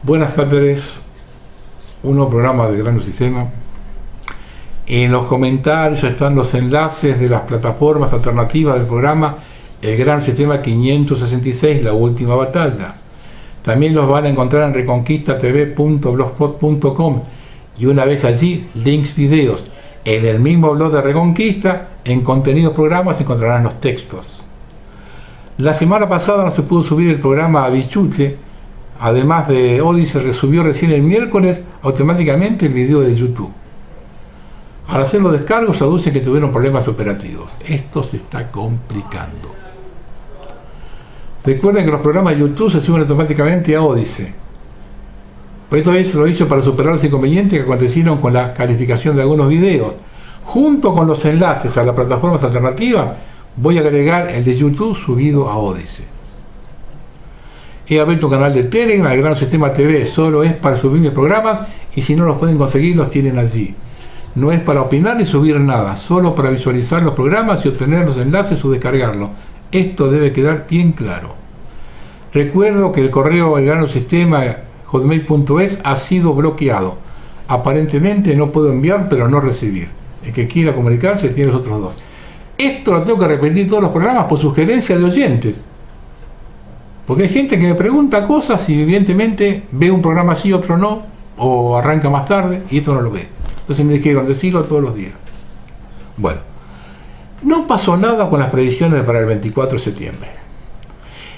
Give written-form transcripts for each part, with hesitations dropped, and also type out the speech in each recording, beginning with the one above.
Buenas tardes, un nuevo programa de Gran Sistema. En los comentarios están los enlaces de las plataformas alternativas del programa El Gran Sistema 566, La Última Batalla. También los van a encontrar en reconquistatv.blogspot.com y una vez allí, links videos. En el mismo blog de Reconquista, en contenidos programas encontrarán los textos. La semana pasada no se pudo subir el programa a Bichute. Además de Odis, se resubió recién el miércoles automáticamente el video de YouTube. Al hacer los descargos aducen que tuvieron problemas operativos. Esto se está complicando. Recuerden que los programas de YouTube se suben automáticamente a Odise. Esto lo hizo para superar los inconvenientes que acontecieron con la calificación de algunos videos. Junto con los enlaces a las plataformas alternativas, voy a agregar el de YouTube subido a Odise. He abierto un canal de Telegram, el Gran Sistema TV, solo es para subir mis programas y si no los pueden conseguir los tienen allí. No es para opinar ni subir nada, solo para visualizar los programas y obtener los enlaces o descargarlos. Esto debe quedar bien claro. Recuerdo que el correo El Gran Sistema hotmail.es ha sido bloqueado. Aparentemente no puedo enviar pero no recibir. El que quiera comunicarse tiene los otros dos. Esto lo tengo que repetir todos los programas por sugerencia de oyentes. Porque hay gente que me pregunta cosas y evidentemente ve un programa así, otro no, o arranca más tarde y esto no lo ve. Entonces me dijeron decirlo todos los días. Bueno, no pasó nada con las predicciones para el 24 de septiembre.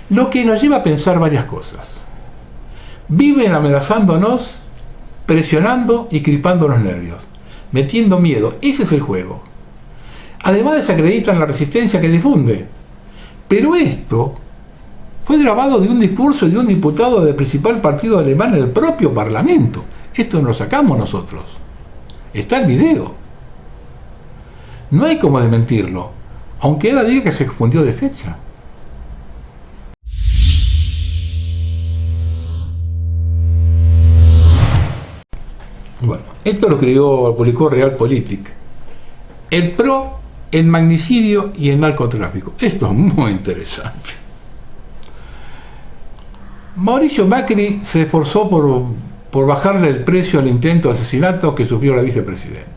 Lo que nos lleva a pensar varias cosas. Viven amenazándonos, presionando y cripando los nervios, metiendo miedo. Ese es el juego. Además desacreditan la resistencia que difunde. Pero esto fue grabado de un discurso de un diputado del principal partido alemán en el propio Parlamento. Esto no lo sacamos nosotros. Está el video. No hay cómo desmentirlo, aunque él diga que se confundió de fecha. Bueno, esto lo publicó Realpolitik. El PRO, el magnicidio y el narcotráfico. Esto es muy interesante. Mauricio Macri se esforzó por bajarle el precio al intento de asesinato que sufrió la vicepresidente.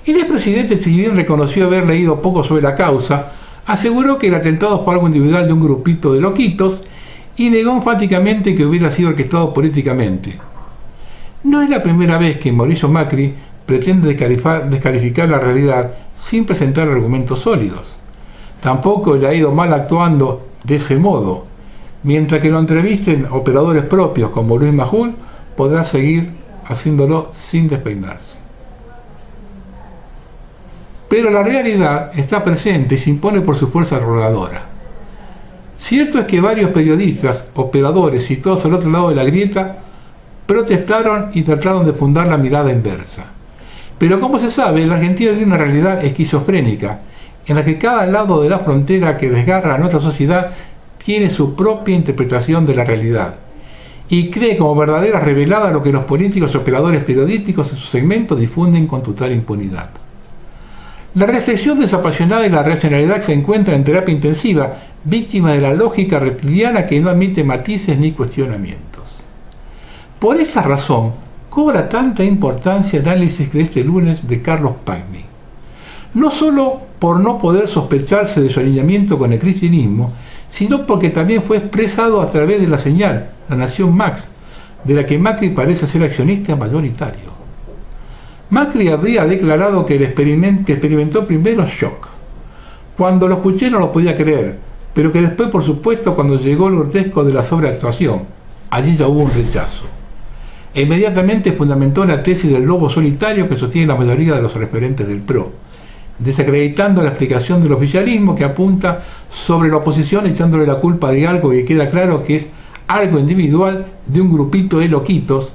El expresidente, si bien reconoció haber leído poco sobre la causa, aseguró que el atentado fue algo individual de un grupito de loquitos y negó enfáticamente que hubiera sido orquestado políticamente. No es la primera vez que Mauricio Macri pretende descalificar la realidad sin presentar argumentos sólidos. Tampoco le ha ido mal actuando de ese modo. Mientras que lo entrevisten operadores propios como Luis Majul, podrá seguir haciéndolo sin despeinarse. Pero la realidad está presente y se impone por su fuerza arrolladora. Cierto es que varios periodistas, operadores y todos al otro lado de la grieta protestaron y trataron de fundar la mirada inversa. Pero como se sabe, la Argentina tiene una realidad esquizofrénica, en la que cada lado de la frontera que desgarra a nuestra sociedad tiene su propia interpretación de la realidad y cree como verdadera revelada lo que los políticos y operadores periodísticos en sus segmentos difunden con total impunidad. La reflexión desapasionada y la racionalidad se encuentra en terapia intensiva, víctima de la lógica reptiliana que no admite matices ni cuestionamientos. Por esa razón, cobra tanta importancia el análisis de este lunes de Carlos Pagni. No solo por no poder sospecharse de su alineamiento con el cristianismo, sino porque también fue expresado a través de la señal, La Nación Max, de la que Macri parece ser accionista mayoritario. Macri habría declarado que experimentó primero shock. Cuando lo escuché no lo podía creer, pero que después, por supuesto, cuando llegó el grotesco de la sobreactuación, allí ya hubo un rechazo. E inmediatamente fundamentó la tesis del lobo solitario que sostiene la mayoría de los referentes del PRO, desacreditando la explicación del oficialismo que apunta sobre la oposición echándole la culpa de algo que queda claro que es algo individual de un grupito de loquitos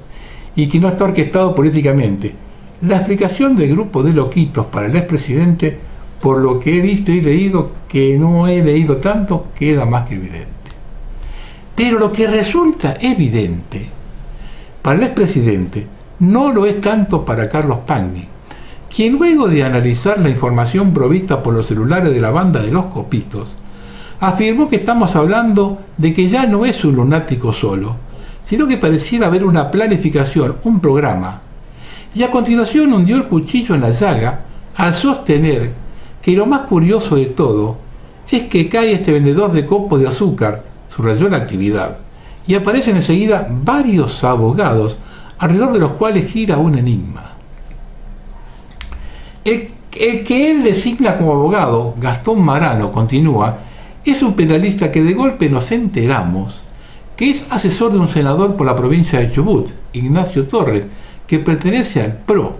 y que no está orquestado políticamente. La explicación del grupo de loquitos para el expresidente, por lo que he visto y leído, que no he leído tanto, queda más que evidente. Pero lo que resulta evidente para el expresidente no lo es tanto para Carlos Pagni, quien luego de analizar la información provista por los celulares de la banda de los copitos, afirmó que estamos hablando de que ya no es un lunático solo, sino que pareciera haber una planificación, un programa. Y a continuación hundió el cuchillo en la llaga al sostener que lo más curioso de todo es que cae este vendedor de copos de azúcar, subrayó la actividad, y aparecen enseguida varios abogados alrededor de los cuales gira un enigma. El que él designa como abogado, Gastón Marano, continúa, es un penalista que de golpe nos enteramos que es asesor de un senador por la provincia de Chubut, Ignacio Torres, que pertenece al PRO,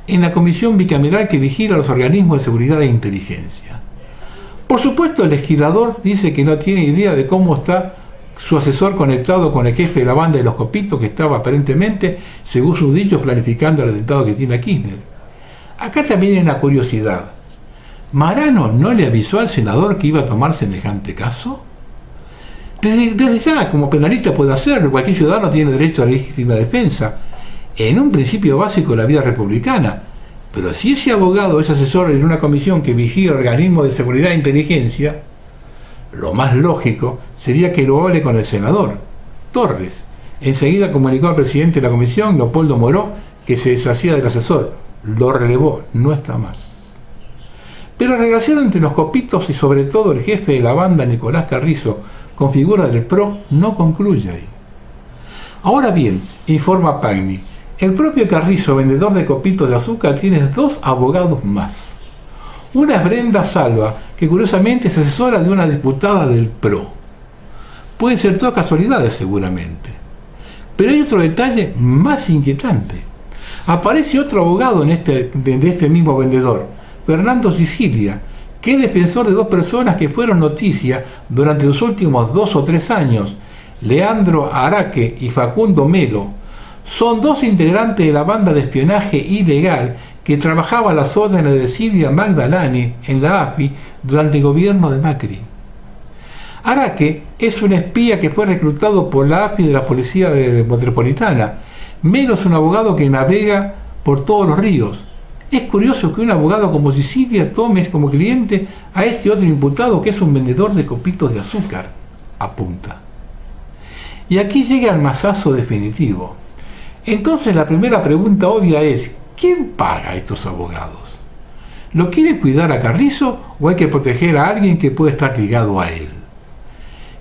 en la comisión bicameral que vigila los organismos de seguridad e inteligencia. Por supuesto, el legislador dice que no tiene idea de cómo está su asesor conectado con el jefe de la banda de los Copitos, que estaba aparentemente, según sus dichos, planificando el atentado que tiene a Kirchner. Acá también hay una curiosidad. ¿Marano no le avisó al senador que iba a tomar semejante caso? Desde ya, como penalista puede hacerlo, cualquier ciudadano tiene derecho a la legítima defensa, en un principio básico de la vida republicana, pero si ese abogado es asesor en una comisión que vigila organismos de seguridad e inteligencia, lo más lógico sería que lo hable con el senador Torres. Enseguida comunicó al presidente de la comisión, Leopoldo Moró, que se deshacía del asesor. Lo relevó, no está más. Pero la relación entre los Copitos y sobre todo el jefe de la banda, Nicolás Carrizo, con figura del PRO, no concluye ahí. Ahora bien, informa Pagni, el propio Carrizo, vendedor de copitos de azúcar, tiene dos abogados más. Una es Brenda Salva, que curiosamente es asesora de una diputada del PRO. Pueden ser todas casualidades seguramente. Pero hay otro detalle más inquietante. Aparece otro abogado de este mismo vendedor, Fernando Sicilia, que es defensor de dos personas que fueron noticia durante los últimos 2 o 3 años, Leandro Araque y Facundo Melo. Son dos integrantes de la banda de espionaje ilegal que trabajaba a las órdenes de Silvia Magdalani en la AFI durante el gobierno de Macri. Araque es un espía que fue reclutado por la AFI de la Policía Metropolitana. Melo es un abogado que navega por todos los ríos. Es curioso que un abogado como Sicilia tome como cliente a este otro imputado que es un vendedor de copitos de azúcar, apunta. Y aquí llega el mazazo definitivo. Entonces la primera pregunta obvia es, ¿quién paga a estos abogados? ¿Lo quiere cuidar a Carrizo o hay que proteger a alguien que puede estar ligado a él?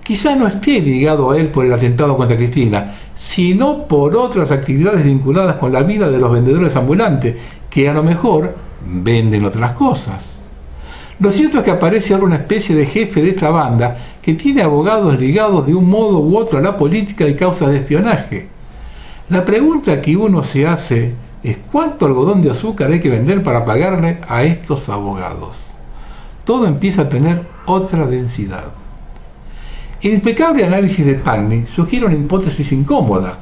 Quizá no esté ligado a él por el atentado contra Cristina, sino por otras actividades vinculadas con la vida de los vendedores ambulantes, que a lo mejor venden otras cosas. Lo cierto es que aparece ahora una especie de jefe de esta banda que tiene abogados ligados de un modo u otro a la política y causas de espionaje. La pregunta que uno se hace es ¿cuánto algodón de azúcar hay que vender para pagarle a estos abogados? Todo empieza a tener otra densidad. El impecable análisis de Pagni sugiere una hipótesis incómoda,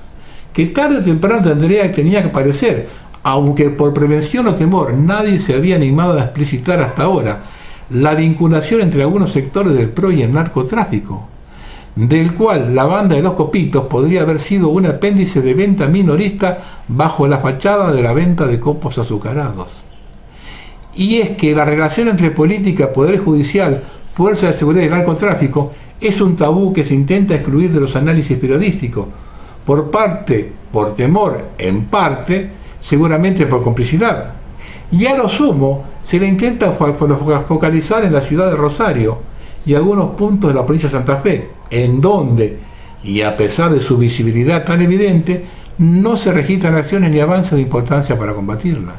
que tarde o temprano tenía que aparecer, aunque por prevención o temor nadie se había animado a explicitar hasta ahora, la vinculación entre algunos sectores del PRO y el narcotráfico, del cual la banda de los Copitos podría haber sido un apéndice de venta minorista bajo la fachada de la venta de copos azucarados. Y es que la relación entre política, poder judicial, fuerza de seguridad y narcotráfico es un tabú que se intenta excluir de los análisis periodísticos, por temor, en parte, seguramente por complicidad. Y a lo sumo se le intenta focalizar en la ciudad de Rosario y algunos puntos de la provincia de Santa Fe, en donde, y a pesar de su visibilidad tan evidente, no se registran acciones ni avances de importancia para combatirla.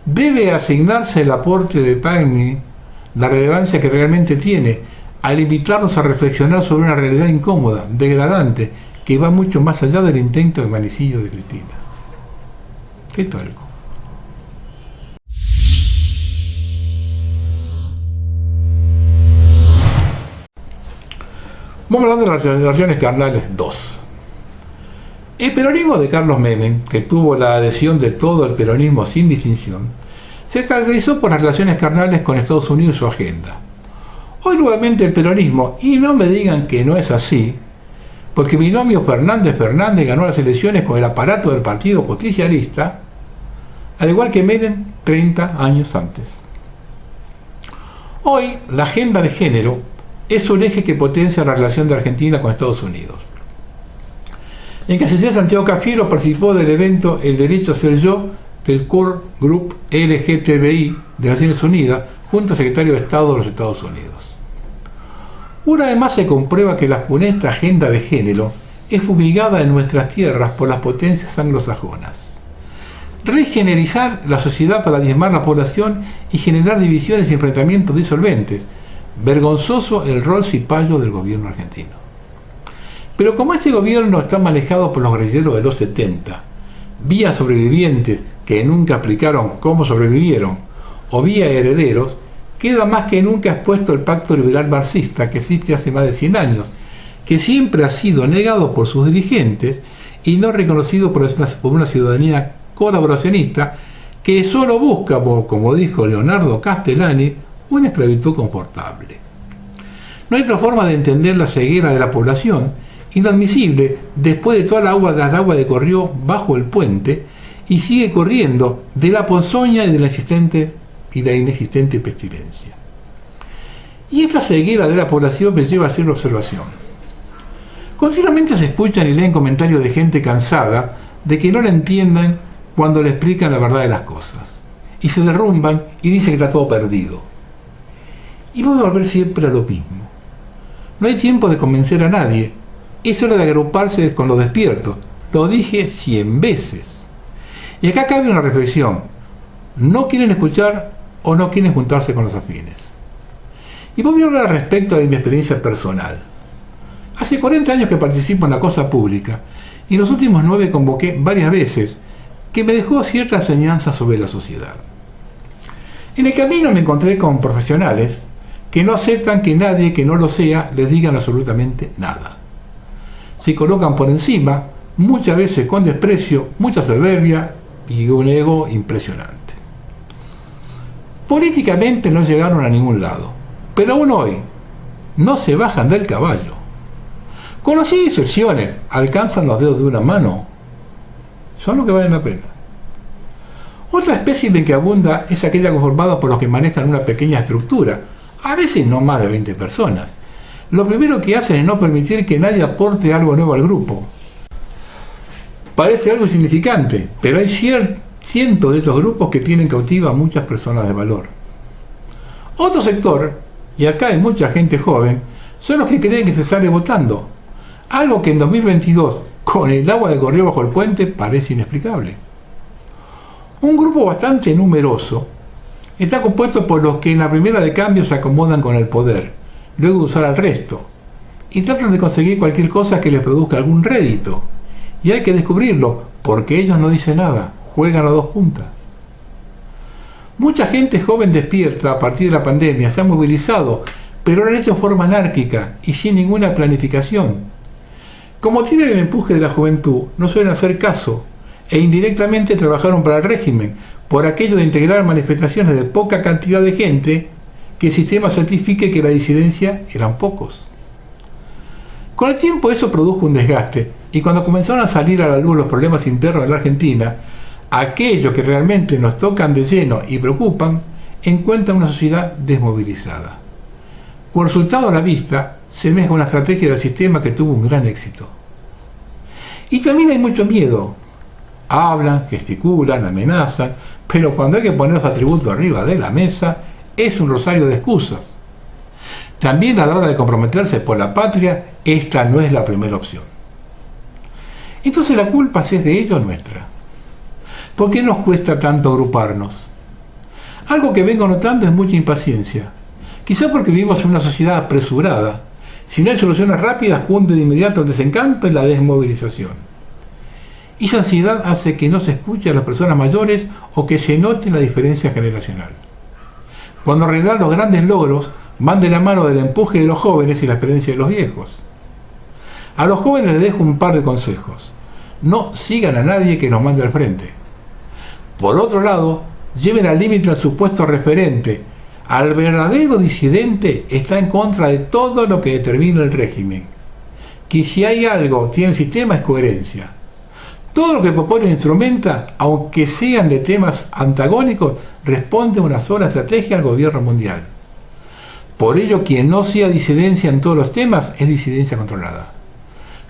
Debe asignarse el aporte de Pagni la relevancia que realmente tiene, al invitarnos a reflexionar sobre una realidad incómoda, degradante, que va mucho más allá del intento de magnicidio de Cristina. ¿Qué tal? Vamos hablando de las relaciones carnales 2. El peronismo de Carlos Menem, que tuvo la adhesión de todo el peronismo sin distinción, se caracterizó por las relaciones carnales con Estados Unidos y su agenda. Hoy nuevamente el peronismo, y no me digan que no es así, porque el binomio Fernández-Fernández ganó las elecciones con el aparato del Partido Justicialista, al igual que Menem 30 años antes. Hoy la agenda de género es un eje que potencia la relación de Argentina con Estados Unidos. En Castellar, Santiago Cafiero participó del evento El Derecho a Ser Yo del Core Group LGTBI de Naciones Unidas junto al secretario de Estado de los Estados Unidos. Una vez más se comprueba que la funesta agenda de género es fumigada en nuestras tierras por las potencias anglosajonas. Regenerizar la sociedad para diezmar la población y generar divisiones y enfrentamientos disolventes. Vergonzoso el rol cipayo del gobierno argentino. Pero como este gobierno está manejado por los guerrilleros de los 70, vía sobrevivientes que nunca explicaron cómo sobrevivieron, o vía herederos, queda más que nunca expuesto el pacto liberal marxista que existe hace más de 100 años, que siempre ha sido negado por sus dirigentes y no reconocido por una ciudadanía colaboracionista que solo busca, como dijo Leonardo Castellani, una esclavitud confortable. No hay otra forma de entender la ceguera de la población, inadmisible después de toda las aguas que corrió bajo el puente y sigue corriendo de la ponzoña y de la inexistente pestilencia. Y esta ceguera de la población me lleva a hacer una observación. Continuamente se escuchan y leen comentarios de gente cansada de que no la entiendan cuando le explican la verdad de las cosas, y se derrumban y dicen que está todo perdido. Y voy a volver siempre a lo mismo. No hay tiempo de convencer a nadie, es hora de agruparse con los despiertos. Lo dije 100 veces. Y acá cabe una reflexión. No quieren escuchar o no quieren juntarse con los afines. Y voy a hablar respecto de mi experiencia personal. Hace 40 años que participo en la cosa pública y en los últimos 9 convoqué varias veces, que me dejó cierta enseñanza sobre la sociedad. En el camino me encontré con profesionales que no aceptan que nadie que no lo sea les digan absolutamente nada. Se colocan por encima, muchas veces con desprecio, mucha soberbia y un ego impresionante. Políticamente no llegaron a ningún lado, pero aún hoy no se bajan del caballo. Conocí excepciones, alcanzan los dedos de una mano, son los que valen la pena. Otra especie de que abunda es aquella conformada por los que manejan una pequeña estructura, a veces no más de 20 personas. Lo primero que hacen es no permitir que nadie aporte algo nuevo al grupo. Parece algo insignificante, pero hay cientos de estos grupos que tienen cautiva a muchas personas de valor. Otro sector, y acá hay mucha gente joven, son los que creen que se sale votando, algo que en 2022, con el agua que corrió bajo el puente, parece inexplicable. Un grupo bastante numeroso está compuesto por los que en la primera de cambio se acomodan con el poder, luego de usar al resto, y tratan de conseguir cualquier cosa que les produzca algún rédito. Y hay que descubrirlo, porque ellos no dicen nada, juegan las dos puntas. Mucha gente joven despierta a partir de la pandemia, se ha movilizado, pero lo han hecho de forma anárquica y sin ninguna planificación. Como tienen el empuje de la juventud, no suelen hacer caso, e indirectamente trabajaron para el régimen, por aquello de integrar manifestaciones de poca cantidad de gente, que el sistema certifique que la disidencia eran pocos. Con el tiempo eso produjo un desgaste, y cuando comenzaron a salir a la luz los problemas internos de la Argentina, aquellos que realmente nos tocan de lleno y preocupan, encuentran una sociedad desmovilizada. Por resultado a la vista, semeja una estrategia del sistema que tuvo un gran éxito. Y también hay mucho miedo. Hablan, gesticulan, amenazan, pero cuando hay que poner los atributos arriba de la mesa, es un rosario de excusas. También a la hora de comprometerse por la patria, esta no es la primera opción. Entonces la culpa, si es de ellos, nuestra. ¿Por qué nos cuesta tanto agruparnos? Algo que vengo notando es mucha impaciencia. Quizá porque vivimos en una sociedad apresurada. Si no hay soluciones rápidas, cunde de inmediato el desencanto y la desmovilización. Y esa ansiedad hace que no se escuche a las personas mayores o que se note la diferencia generacional. Cuando en realidad los grandes logros van de la mano del empuje de los jóvenes y la experiencia de los viejos. A los jóvenes les dejo un par de consejos. No sigan a nadie que los mande al frente. Por otro lado, lleven al límite al supuesto referente. Al verdadero disidente está en contra de todo lo que determina el régimen. Que si hay algo tiene el sistema es coherencia. Todo lo que propone o instrumenta, aunque sean de temas antagónicos, responde a una sola estrategia al gobierno mundial. Por ello, quien no sea disidencia en todos los temas es disidencia controlada.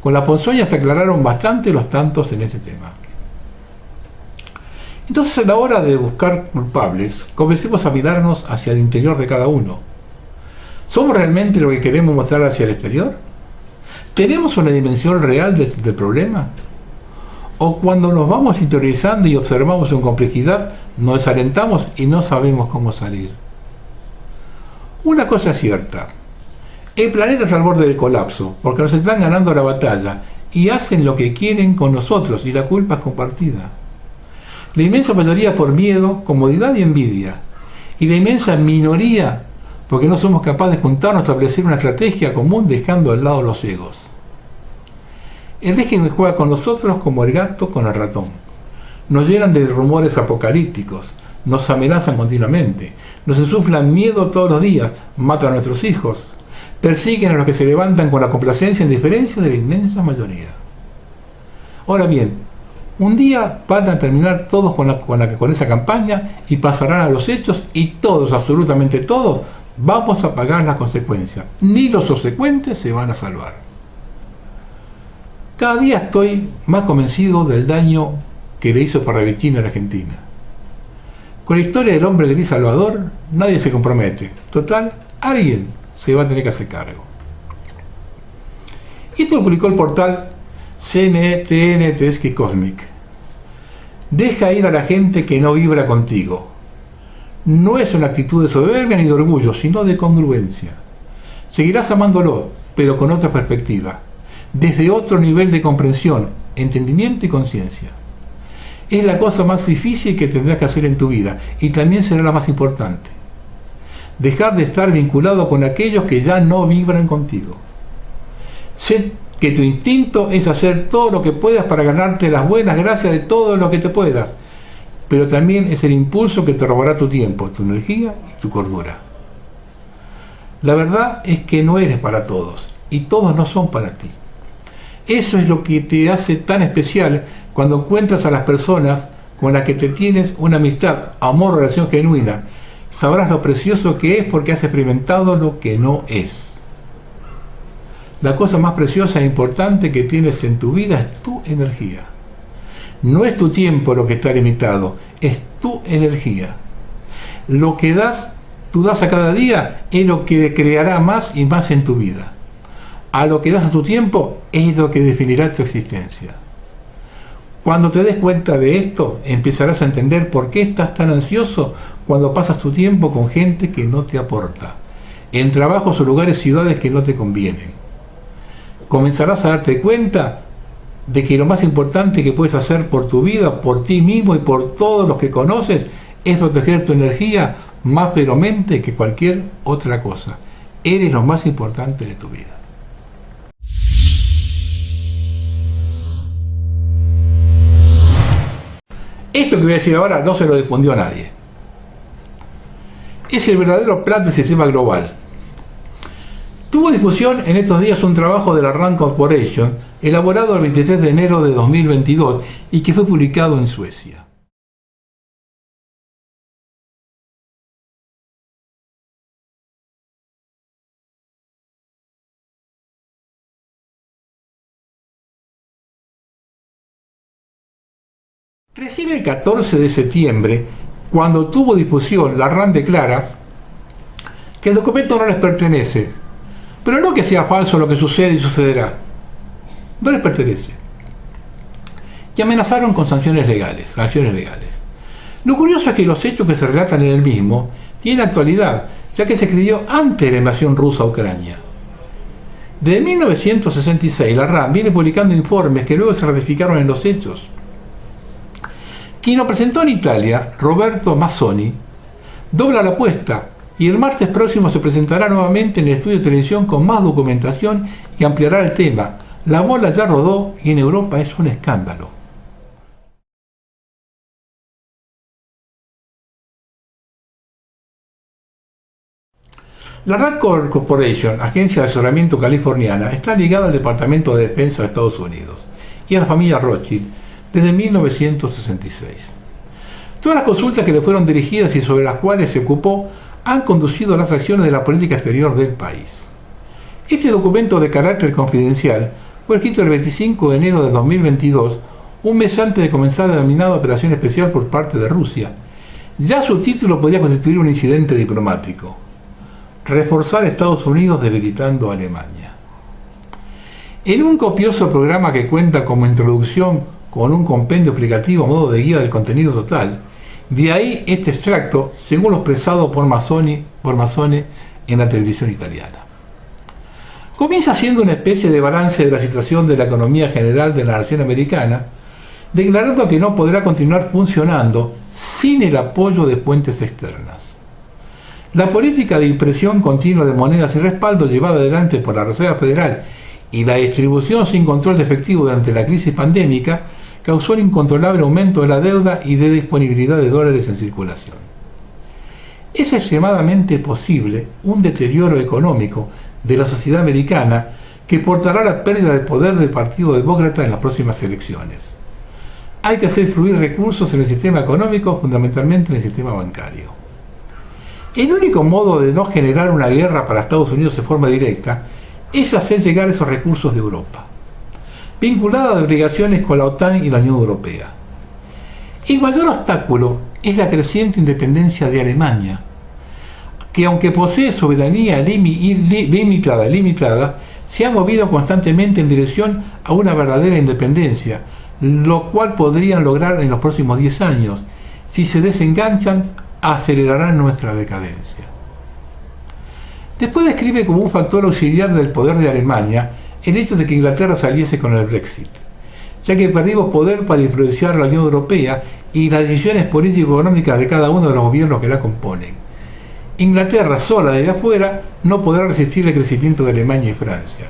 Con la ponzoña se aclararon bastante los tantos en ese tema. Entonces, a la hora de buscar culpables, comencemos a mirarnos hacia el interior de cada uno. ¿Somos realmente lo que queremos mostrar hacia el exterior? ¿Tenemos una dimensión real del problema? ¿O cuando nos vamos interiorizando y observamos en complejidad, nos desalentamos y no sabemos cómo salir? Una cosa es cierta. El planeta está al borde del colapso, porque nos están ganando la batalla y hacen lo que quieren con nosotros y la culpa es compartida. La inmensa mayoría por miedo, comodidad y envidia. Y la inmensa minoría porque no somos capaces de juntarnos a establecer una estrategia común dejando al lado los egos. El régimen juega con nosotros como el gato con el ratón. Nos llenan de rumores apocalípticos, nos amenazan continuamente, nos insuflan miedo todos los días, matan a nuestros hijos, persiguen a los que se levantan con la complacencia en diferencia de la inmensa mayoría. Ahora bien, un día van a terminar todos con esa campaña y pasarán a los hechos y todos, absolutamente todos, vamos a pagar las consecuencias. Ni los subsecuentes se van a salvar. Cada día estoy más convencido del daño que le hizo Parravicini a la Argentina. Con la historia del hombre gris Salvador, nadie se compromete. Total, alguien se va a tener que hacer cargo. Esto lo publicó el portal CNTN Tedeschi Cosmic. Deja ir a la gente que no vibra contigo. No es una actitud de soberbia ni de orgullo, sino de congruencia. Seguirás amándolo, pero con otra perspectiva, desde otro nivel de comprensión, entendimiento y conciencia. Es la cosa más difícil que tendrás que hacer en tu vida y también será la más importante. Dejar de estar vinculado con aquellos que ya no vibran contigo. Sé que tu instinto es hacer todo lo que puedas para ganarte las buenas gracias de todo lo que te puedas, pero también es el impulso que te robará tu tiempo, tu energía y tu cordura. La verdad es que no eres para todos y todos no son para ti. Eso es lo que te hace tan especial cuando encuentras a las personas con las que te tienes una amistad, amor o relación genuina. Sabrás lo precioso que es porque has experimentado lo que no es. La cosa más preciosa e importante que tienes en tu vida es tu energía. No es tu tiempo lo que está limitado, es tu energía. Lo que tú das a cada día es lo que creará más y más en tu vida. A lo que das a tu tiempo es lo que definirá tu existencia. Cuando te des cuenta de esto, empezarás a entender por qué estás tan ansioso cuando pasas tu tiempo con gente que no te aporta, en trabajos o lugares, ciudades que no te convienen. Comenzarás a darte cuenta de que lo más importante que puedes hacer por tu vida, por ti mismo y por todos los que conoces, es proteger tu energía más ferozmente que cualquier otra cosa. Eres lo más importante de tu vida. Esto que voy a decir ahora no se lo difundió a nadie. Es el verdadero plan del sistema global. Tuvo difusión en estos días un trabajo de la RAND Corporation, elaborado el 23 de enero de 2022 y que fue publicado en Suecia. Recién el 14 de septiembre, cuando tuvo difusión, la RAND declara que el documento no les pertenece, pero no que sea falso lo que sucede y sucederá. No les pertenece. Y amenazaron con sanciones legales. Lo curioso es que los hechos que se relatan en el mismo tienen actualidad, ya que se escribió antes de la invasión rusa a Ucrania. Desde 1966, la RAND viene publicando informes que luego se ratificaron en los hechos. Quien lo presentó en Italia, Roberto Mazzoni, dobla la apuesta y el martes próximo se presentará nuevamente en el estudio de televisión con más documentación y ampliará el tema. La bola ya rodó y en Europa es un escándalo. La RAND Corporation, agencia de asesoramiento californiana, está ligada al Departamento de Defensa de Estados Unidos y a la familia Rothschild desde 1966. Todas las consultas que le fueron dirigidas y sobre las cuales se ocupó han conducido a las acciones de la política exterior del país. Este documento de carácter confidencial fue escrito el 25 de enero de 2022, un mes antes de comenzar la denominada Operación Especial por parte de Rusia. Ya su título podría constituir un incidente diplomático: reforzar a Estados Unidos debilitando a Alemania. En un copioso programa que cuenta como introducción con un compendio explicativo a modo de guía del contenido total, de ahí este extracto, según lo expresado por Mazzone en la televisión italiana. Comienza siendo una especie de balance de la situación de la economía general de la nación americana, declarando que no podrá continuar funcionando sin el apoyo de fuentes externas. La política de impresión continua de monedas sin respaldo llevada adelante por la Reserva Federal y la distribución sin control de efectivo durante la crisis pandémica causó un incontrolable aumento de la deuda y de disponibilidad de dólares en circulación. Es extremadamente posible un deterioro económico de la sociedad americana que portará la pérdida de poder del Partido Demócrata en las próximas elecciones. Hay que hacer fluir recursos en el sistema económico, fundamentalmente en el sistema bancario. El único modo de no generar una guerra para Estados Unidos de forma directa es hacer llegar esos recursos de Europa, vinculada de obligaciones con la OTAN y la Unión Europea. El mayor obstáculo es la creciente independencia de Alemania, que aunque posee soberanía limitada, se ha movido constantemente en dirección a una verdadera independencia, lo cual podrían lograr en los próximos 10 años. Si se desenganchan, acelerarán nuestra decadencia. Después describe como un factor auxiliar del poder de Alemania el hecho de que Inglaterra saliese con el Brexit, ya que perdimos poder para influenciar la Unión Europea y las decisiones político-económicas de cada uno de los gobiernos que la componen. Inglaterra sola desde afuera no podrá resistir el crecimiento de Alemania y Francia,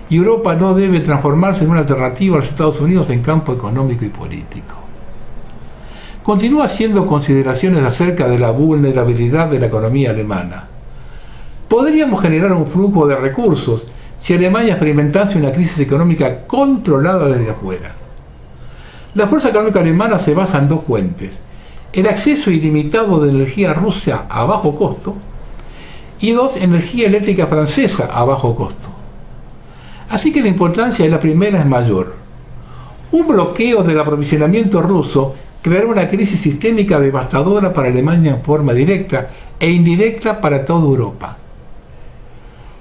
y Europa no debe transformarse en una alternativa a los Estados Unidos en campo económico y político. Continúa haciendo consideraciones acerca de la vulnerabilidad de la economía alemana. Podríamos generar un flujo de recursos si Alemania experimentase una crisis económica controlada desde afuera. La fuerza económica alemana se basa en dos fuentes: el acceso ilimitado de energía rusa a bajo costo y dos, energía eléctrica francesa a bajo costo. Así que la importancia de la primera es mayor. Un bloqueo del aprovisionamiento ruso creará una crisis sistémica devastadora para Alemania en forma directa e indirecta para toda Europa.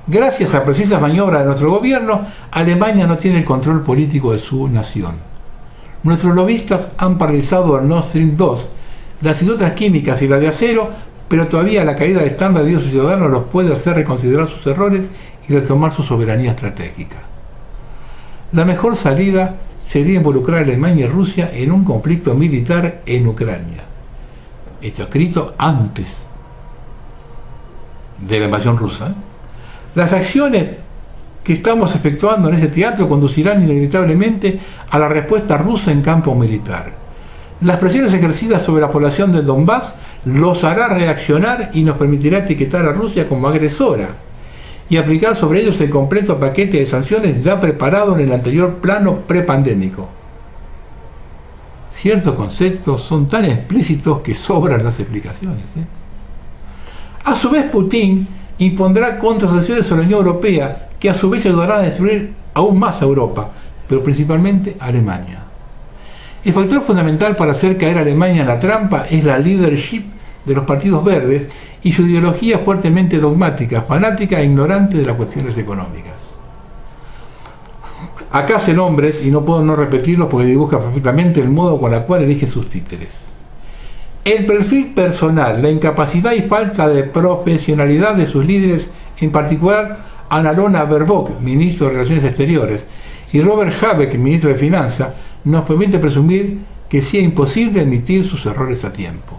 Gracias a precisas maniobras de nuestro gobierno, Alemania no tiene el control político de su nación. Nuestros lobistas han paralizado el Nord Stream 2, las industrias químicas y la de acero, pero todavía la caída del estándar de vida ciudadano los puede hacer reconsiderar sus errores y retomar su soberanía estratégica. La mejor salida sería involucrar a Alemania y Rusia en un conflicto militar en Ucrania. Esto escrito antes de la invasión rusa. Las acciones que estamos efectuando en ese teatro conducirán inevitablemente a la respuesta rusa en campo militar. Las presiones ejercidas sobre la población del Donbass los hará reaccionar y nos permitirá etiquetar a Rusia como agresora y aplicar sobre ellos el completo paquete de sanciones ya preparado en el anterior plano prepandémico. Ciertos conceptos son tan explícitos que sobran las explicaciones. A su vez, Putin impondrá contrasanciones sobre la Unión Europea, que a su vez ayudarán a destruir aún más a Europa, pero principalmente a Alemania. El factor fundamental para hacer caer a Alemania en la trampa es la leadership de los partidos verdes y su ideología fuertemente dogmática, fanática e ignorante de las cuestiones económicas. Acá hacen nombres, y no puedo no repetirlos porque dibuja perfectamente el modo con el cual elige sus títeres. El perfil personal, la incapacidad y falta de profesionalidad de sus líderes, en particular Annalena Baerbock, ministro de Relaciones Exteriores, y Robert Habeck, ministro de Finanzas, nos permite presumir que sea imposible admitir sus errores a tiempo.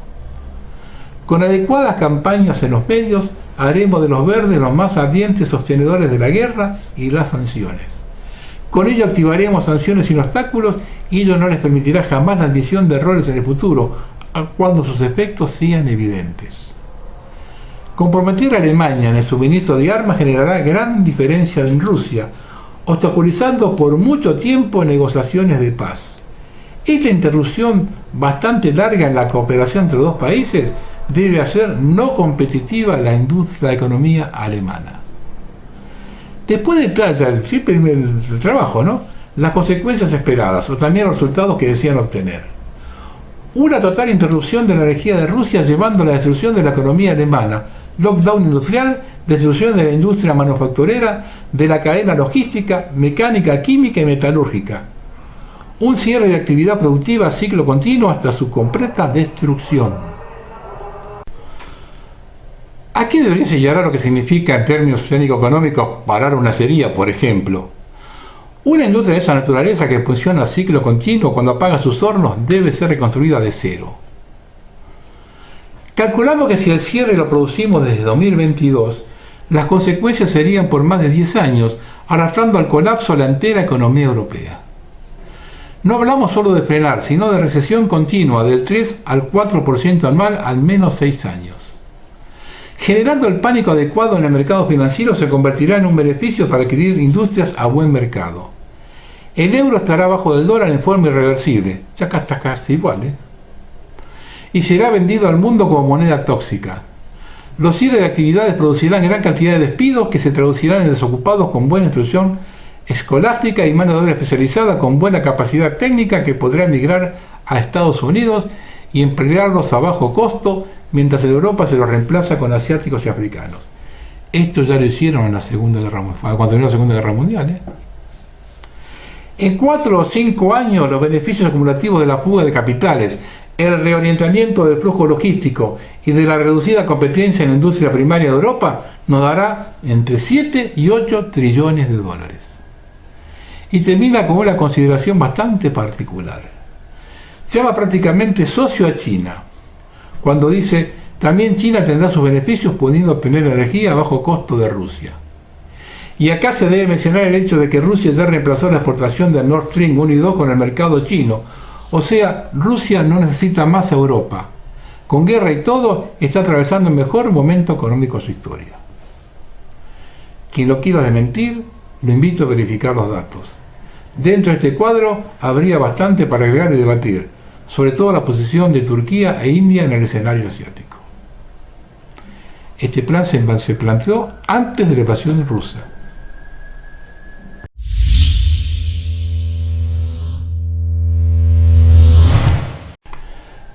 Con adecuadas campañas en los medios, haremos de los verdes los más ardientes sostenedores de la guerra y las sanciones. Con ello activaremos sanciones sin obstáculos y ello no les permitirá jamás la admisión de errores en el futuro, cuando sus efectos sean evidentes. Comprometer a Alemania en el suministro de armas generará gran diferencia en Rusia, obstaculizando por mucho tiempo negociaciones de paz. Esta interrupción bastante larga en la cooperación entre los dos países debe hacer no competitiva la economía alemana. Después detalla el trabajo, ¿no?, las consecuencias esperadas o también los resultados que decían obtener. Una total interrupción de la energía de Rusia llevando a la destrucción de la economía alemana, lockdown industrial, destrucción de la industria manufacturera, de la cadena logística, mecánica, química y metalúrgica. Un cierre de actividad productiva a ciclo continuo hasta su completa destrucción. Aquí debería señalar lo que significa en términos técnico-económicos parar una acería, por ejemplo. Una industria de esa naturaleza que funciona a ciclo continuo cuando apaga sus hornos debe ser reconstruida de cero. Calculamos que si el cierre lo producimos desde 2022, las consecuencias serían por más de 10 años, arrastrando al colapso a la entera economía europea. No hablamos solo de frenar, sino de recesión continua del 3 al 4% anual al menos 6 años. Generando el pánico adecuado en el mercado financiero se convertirá en un beneficio para adquirir industrias a buen mercado. El euro estará bajo del dólar en forma irreversible, ya que está casi igual, y será vendido al mundo como moneda tóxica. Los cierres de actividades producirán gran cantidad de despidos que se traducirán en desocupados con buena instrucción escolástica y mano de obra especializada con buena capacidad técnica que podrá emigrar a Estados Unidos y emplearlos a bajo costo mientras en Europa se los reemplaza con asiáticos y africanos. Esto ya lo hicieron en la cuando terminó la Segunda Guerra Mundial. En 4 o 5 años los beneficios acumulativos de la fuga de capitales, el reorientamiento del flujo logístico y de la reducida competencia en la industria primaria de Europa nos dará entre 7 y 8 trillones de dólares. Y termina con una consideración bastante particular. Llama prácticamente socio a China, cuando dice, también China tendrá sus beneficios pudiendo obtener energía a bajo costo de Rusia. Y acá se debe mencionar el hecho de que Rusia ya reemplazó la exportación del Nord Stream 1 y 2 con el mercado chino. O sea, Rusia no necesita más a Europa. Con guerra y todo, está atravesando el mejor momento económico de su historia. Quien lo quiera desmentir, lo invito a verificar los datos. Dentro de este cuadro habría bastante para agregar y debatir, sobre todo la posición de Turquía e India en el escenario asiático. Este plan se planteó antes de la invasión rusa.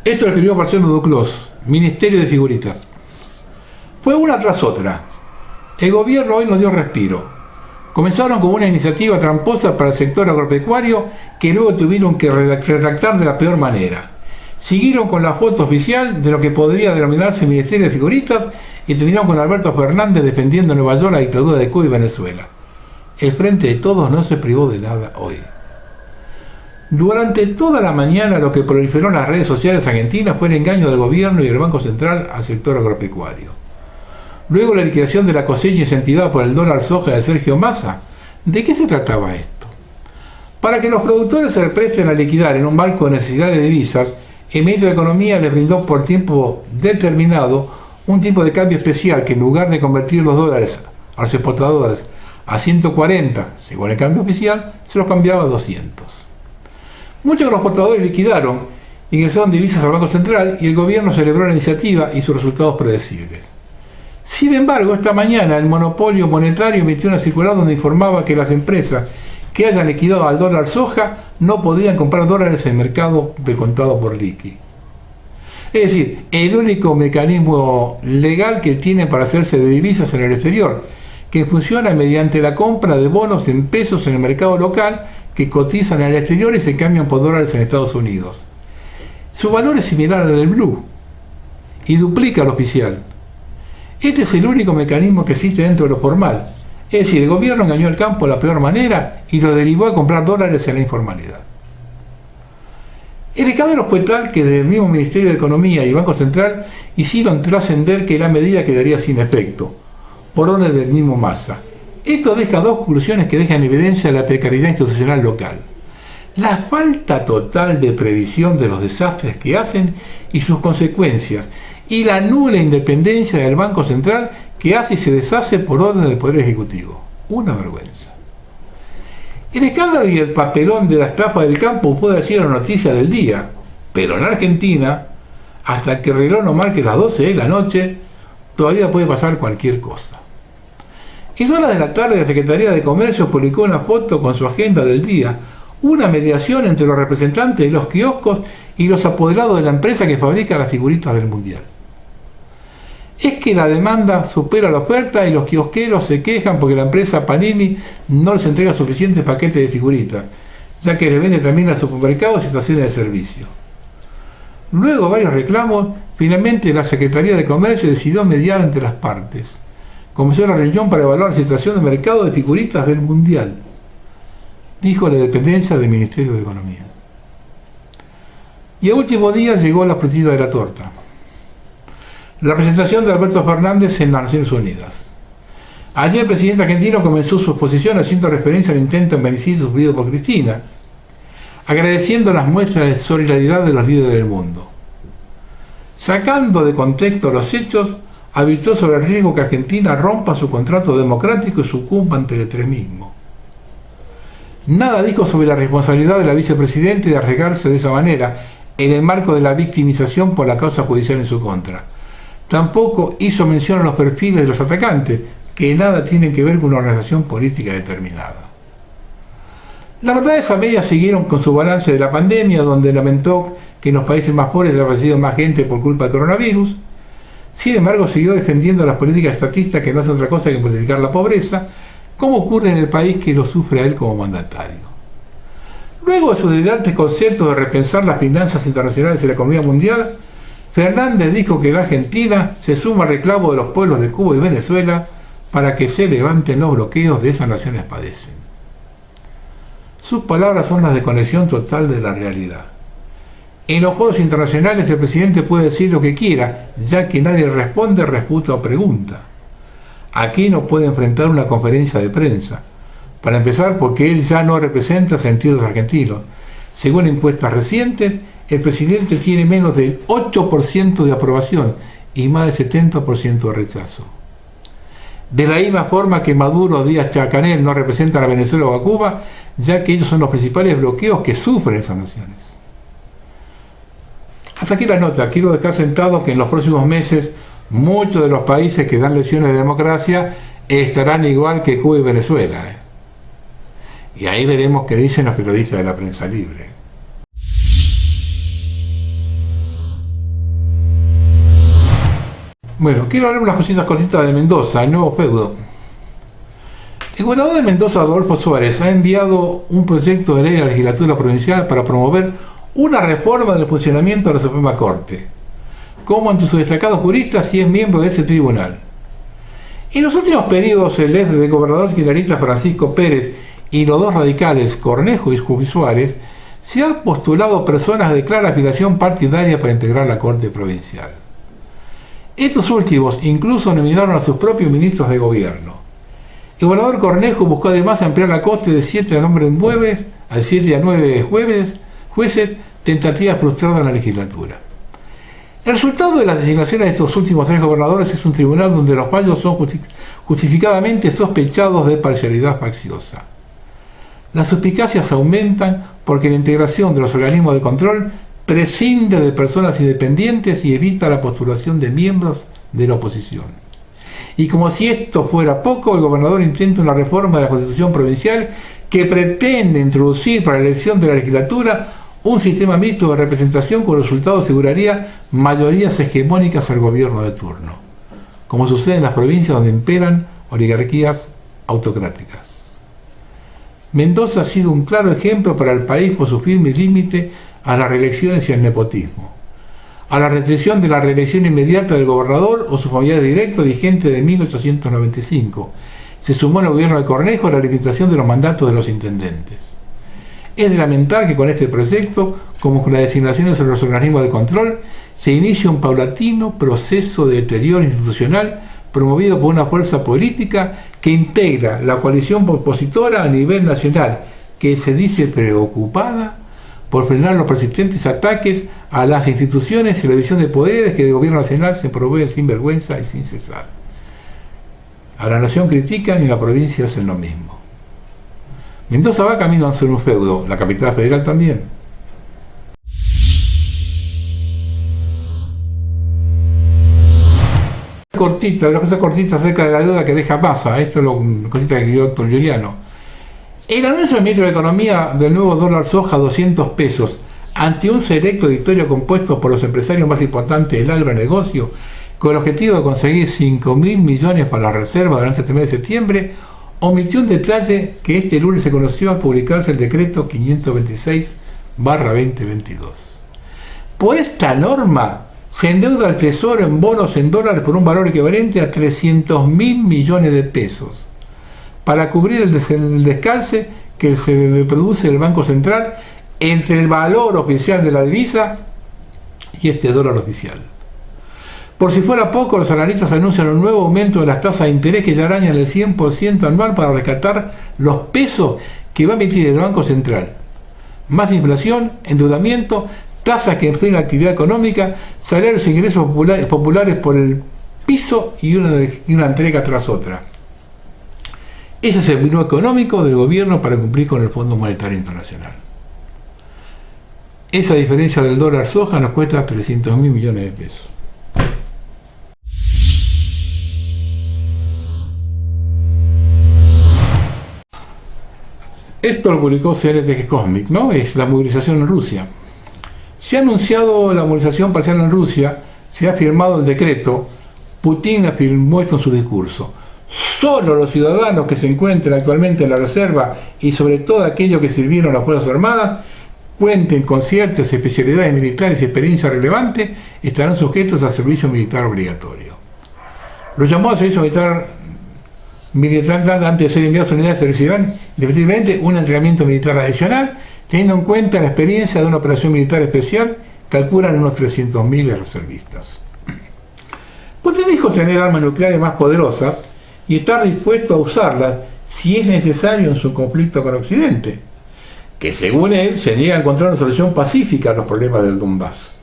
Esto lo escribió Marcelo Duclos, Ministerio de Figuritas. Fue una tras otra. El gobierno hoy nos dio respiro. Comenzaron con una iniciativa tramposa para el sector agropecuario que luego tuvieron que redactar de la peor manera. Siguieron con la foto oficial de lo que podría denominarse Ministerio de Figuritas y terminaron con Alberto Fernández defendiendo en Nueva York la dictadura de Cuba y Venezuela. El Frente de Todos no se privó de nada hoy. Durante toda la mañana lo que proliferó en las redes sociales argentinas fue el engaño del gobierno y del Banco Central al sector agropecuario. Luego la liquidación de la cosecha incentivada por el dólar soja de Sergio Massa. ¿De qué se trataba esto? Para que los productores se presten a liquidar en un marco de necesidad de divisas, el ministro de Economía les brindó por tiempo determinado un tipo de cambio especial que en lugar de convertir los dólares a los exportadores a 140, según el cambio oficial, se los cambiaba a 200. Muchos de los exportadores liquidaron, ingresaron divisas al Banco Central y el gobierno celebró la iniciativa y sus resultados predecibles. Sin embargo, esta mañana el monopolio monetario emitió una circular donde informaba que las empresas que hayan liquidado al dólar soja no podían comprar dólares en el mercado del contado por liqui. Es decir, el único mecanismo legal que tienen para hacerse de divisas en el exterior, que funciona mediante la compra de bonos en pesos en el mercado local que cotizan en el exterior y se cambian por dólares en Estados Unidos. Su valor es similar al del blue y duplica al oficial. Este es el único mecanismo que existe dentro de lo formal. Es decir, el gobierno engañó al campo de la peor manera y lo derivó a comprar dólares en la informalidad. El escándalo fue tal que desde el mismo Ministerio de Economía y Banco Central hicieron trascender que la medida quedaría sin efecto, por orden del mismo Massa. Esto deja dos conclusiones que dejan en evidencia la precariedad institucional local. La falta total de previsión de los desastres que hacen y sus consecuencias, y la nula independencia del Banco Central que hace y se deshace por orden del Poder Ejecutivo. Una vergüenza. El escándalo y el papelón de la estafa del campo puede ser la noticia del día, pero en Argentina, hasta que el reloj no marque las 12 de la noche, todavía puede pasar cualquier cosa. En horas de la tarde, la Secretaría de Comercio publicó una foto con su agenda del día, una mediación entre los representantes de los kioscos y los apoderados de la empresa que fabrica las figuritas del Mundial. Es que la demanda supera la oferta y los kiosqueros se quejan porque la empresa Panini no les entrega suficientes paquetes de figuritas, ya que les vende también a supermercados y estaciones de servicio. Luego de varios reclamos, finalmente la Secretaría de Comercio decidió mediar entre las partes. Comenzó la reunión para evaluar la situación de mercado de figuritas del Mundial, dijo la dependencia del Ministerio de Economía. Y al último día llegó la frutilla de la torta. La presentación de Alberto Fernández en las Naciones Unidas. Ayer el presidente argentino comenzó su exposición haciendo referencia al intento en femicidio sufrido por Cristina, agradeciendo las muestras de solidaridad de los líderes del mundo. Sacando de contexto los hechos, advirtió sobre el riesgo que Argentina rompa su contrato democrático y sucumba ante el extremismo. Nada dijo sobre la responsabilidad de la vicepresidenta de arriesgarse de esa manera en el marco de la victimización por la causa judicial en su contra. Tampoco hizo mención a los perfiles de los atacantes, que nada tienen que ver con una organización política determinada. La verdad es que a medias siguieron con su balance de la pandemia, donde lamentó que en los países más pobres haya fallecido más gente por culpa del coronavirus. Sin embargo, siguió defendiendo las políticas estatistas que no hacen otra cosa que multiplicar la pobreza, como ocurre en el país que lo sufre a él como mandatario. Luego de sus delirantes conceptos de repensar las finanzas internacionales y la economía mundial, Fernández dijo que la Argentina se suma al reclamo de los pueblos de Cuba y Venezuela para que se levanten los bloqueos de esas naciones padecen. Sus palabras son las de conexión total de la realidad. En los foros internacionales el presidente puede decir lo que quiera, ya que nadie responde, refuta o pregunta. Aquí no puede enfrentar una conferencia de prensa. Para empezar, porque él ya no representa sentidos argentinos. Según encuestas recientes, el presidente tiene menos del 8% de aprobación y más del 70% de rechazo. De la misma forma que Maduro o Díaz-Canel no representan a Venezuela o a Cuba, ya que ellos son los principales bloqueos que sufren esas naciones. Hasta aquí la nota. Quiero dejar sentado que en los próximos meses muchos de los países que dan lecciones de democracia estarán igual que Cuba y Venezuela. Y ahí veremos qué dicen los periodistas de la prensa libre. Bueno, quiero hablar unas cositas de Mendoza, el nuevo feudo. El gobernador de Mendoza, Adolfo Suárez, ha enviado un proyecto de ley a la legislatura provincial para promover una reforma del funcionamiento de la Suprema Corte, como entre sus destacados juristas y es miembro de ese tribunal. En los últimos periodos, el ex del gobernador kirchnerista Francisco Pérez y los dos radicales, Cornejo y Suárez, se han postulado personas de clara aspiración partidaria para integrar la Corte Provincial. Estos últimos incluso nominaron a sus propios ministros de gobierno. El gobernador Cornejo buscó además ampliar la Corte de 7 a 9 jueces, tentativa frustrada en la legislatura. El resultado de las designaciones de estos últimos 3 gobernadores es un tribunal donde los fallos son justificadamente sospechados de parcialidad facciosa. Las suspicacias aumentan porque la integración de los organismos de control prescinde de personas independientes y evita la postulación de miembros de la oposición. Y como si esto fuera poco, el gobernador intenta una reforma de la Constitución provincial que pretende introducir para la elección de la legislatura un sistema mixto de representación cuyo resultado aseguraría mayorías hegemónicas al gobierno de turno, como sucede en las provincias donde imperan oligarquías autocráticas. Mendoza ha sido un claro ejemplo para el país por su firme límite a las reelecciones y al nepotismo, a la restricción de la reelección inmediata del gobernador o su familiar directo vigente de 1895. Se sumó al gobierno de Cornejo a la limitación de los mandatos de los intendentes. Es de lamentar que con este proyecto, como con las designaciones en los organismos de control, se inicia un paulatino proceso de deterioro institucional promovido por una fuerza política que integra la coalición opositora a nivel nacional, que se dice preocupada por frenar los persistentes ataques a las instituciones y la división de poderes que el gobierno nacional se provee sin vergüenza y sin cesar. A la nación critican y la provincia hacen lo mismo. Mendoza va camino a ser un feudo, la capital federal también. cortita, una cosa cortita acerca de la deuda que deja Massa. Esto es lo cosita que escribió Héctor Giuliano. El anuncio del ministro de Economía del nuevo dólar soja a 200 pesos ante un selecto directorio compuesto por los empresarios más importantes del agronegocio con el objetivo de conseguir 5.000 millones para la reserva durante este mes de septiembre, omitió un detalle que este lunes se conoció al publicarse el decreto 526/2022. Por esta norma se endeuda al Tesoro en bonos en dólares por un valor equivalente a 300.000 millones de pesos para cubrir el descalce que se produce el Banco Central entre el valor oficial de la divisa y este dólar oficial. Por si fuera poco, los analistas anuncian un nuevo aumento de las tasas de interés que ya arañan el 100% anual para rescatar los pesos que va a emitir el Banco Central. Más inflación, endeudamiento, tasas que enfrían la actividad económica, salarios e ingresos populares por el piso y una entrega tras otra. Ese es el menú económico del gobierno para cumplir con el Fondo Monetario Internacional. Esa diferencia del dólar soja nos cuesta 300.000 millones de pesos. Esto lo publicó CNTG Cosmic, ¿no? Es la movilización en Rusia. Se ha anunciado la movilización parcial en Rusia, se ha firmado el decreto, Putin afirmó esto en su discurso. Solo los ciudadanos que se encuentren actualmente en la reserva y sobre todo aquellos que sirvieron a las Fuerzas Armadas, cuenten con ciertas especialidades militares y experiencia relevante, estarán sujetos al servicio militar obligatorio. Lo llamó al servicio militar antes de ser enviados a unidades que recibirán definitivamente un entrenamiento militar adicional, teniendo en cuenta la experiencia de una operación militar especial, calculan unos 300.000 reservistas. Putin dijo tener armas nucleares más poderosas y estar dispuesto a usarlas si es necesario en su conflicto con Occidente, que según él se niega a encontrar una solución pacífica a los problemas del Donbass.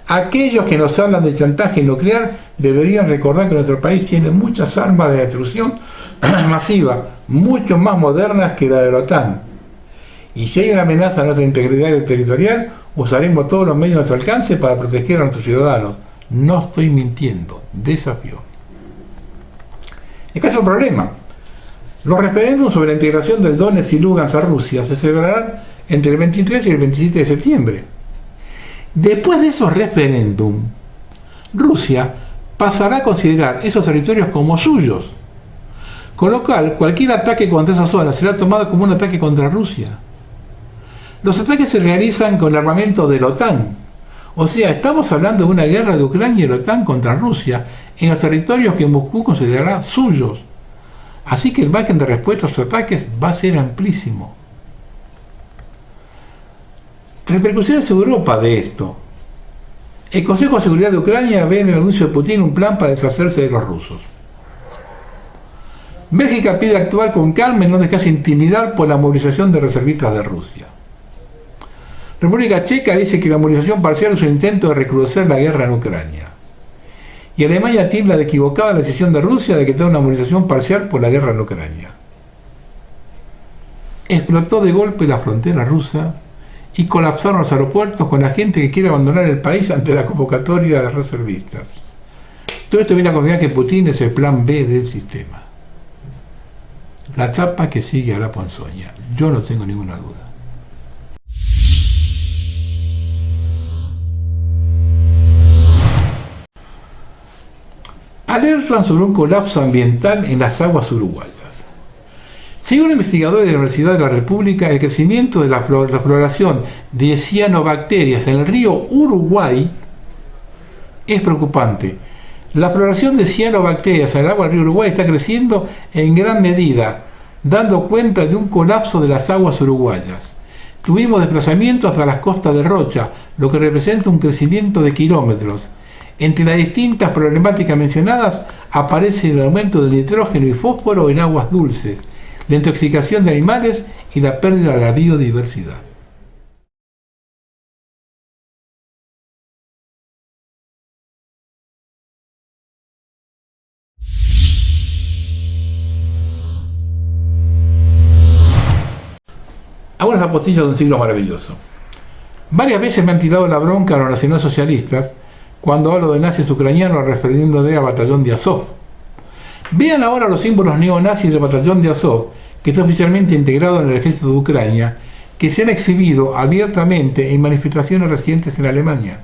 Aquellos que nos hablan de chantaje nuclear deberían recordar que nuestro país tiene muchas armas de destrucción masiva, mucho más modernas que la de la OTAN. Y si hay una amenaza a nuestra integridad territorial, usaremos todos los medios a nuestro alcance para proteger a nuestros ciudadanos. No estoy mintiendo, desafío. Es que es un problema. Los referéndums sobre la integración del Donetsk y Lugansk a Rusia se celebrarán entre el 23 y el 27 de septiembre. Después de esos referéndums, Rusia pasará a considerar esos territorios como suyos, con lo cual cualquier ataque contra esa zona será tomado como un ataque contra Rusia. Los ataques se realizan con el armamento de la OTAN, o sea, estamos hablando de una guerra de Ucrania y la OTAN contra Rusia en los territorios que Moscú considerará suyos. Así que el margen de respuesta a sus ataques va a ser amplísimo. Repercusiones en Europa de esto. El Consejo de Seguridad de Ucrania ve en el anuncio de Putin un plan para deshacerse de los rusos. Bélgica pide actuar con calma y no dejarse intimidar por la movilización de reservistas de Rusia. República Checa dice que la movilización parcial es un intento de recrudecer la guerra en Ucrania. Y Alemania tilda de equivocada la decisión de Rusia de que tenga una movilización parcial por la guerra en Ucrania. Explotó de golpe la frontera rusa y colapsaron los aeropuertos con la gente que quiere abandonar el país ante la convocatoria de reservistas. Todo esto viene a confirmar que Putin es el plan B del sistema. La tapa que sigue a la ponzoña. Yo no tengo ninguna duda. Alertan sobre un colapso ambiental en las aguas uruguayas. Según investigadores de la Universidad de la República, el crecimiento de la floración de cianobacterias en el río Uruguay es preocupante. La floración de cianobacterias en el agua del río Uruguay está creciendo en gran medida, dando cuenta de un colapso de las aguas uruguayas. Tuvimos desplazamientos hasta las costas de Rocha, lo que representa un crecimiento de kilómetros. Entre las distintas problemáticas mencionadas aparece el aumento del nitrógeno y fósforo en aguas dulces, la intoxicación de animales y la pérdida de la biodiversidad. Algunas apostillas de un siglo maravilloso. Varias veces me han tirado la bronca a los nacionalsocialistas cuando hablo de nazis ucranianos refiriéndome al batallón de Azov. Vean ahora los símbolos neonazis del batallón de Azov, que está oficialmente integrado en el ejército de Ucrania, que se han exhibido abiertamente en manifestaciones recientes en Alemania.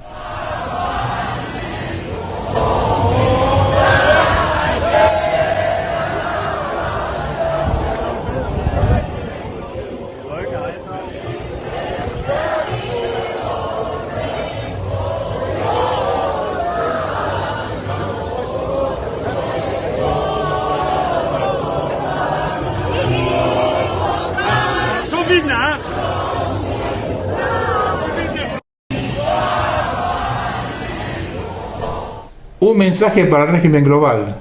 Un mensaje para el régimen global.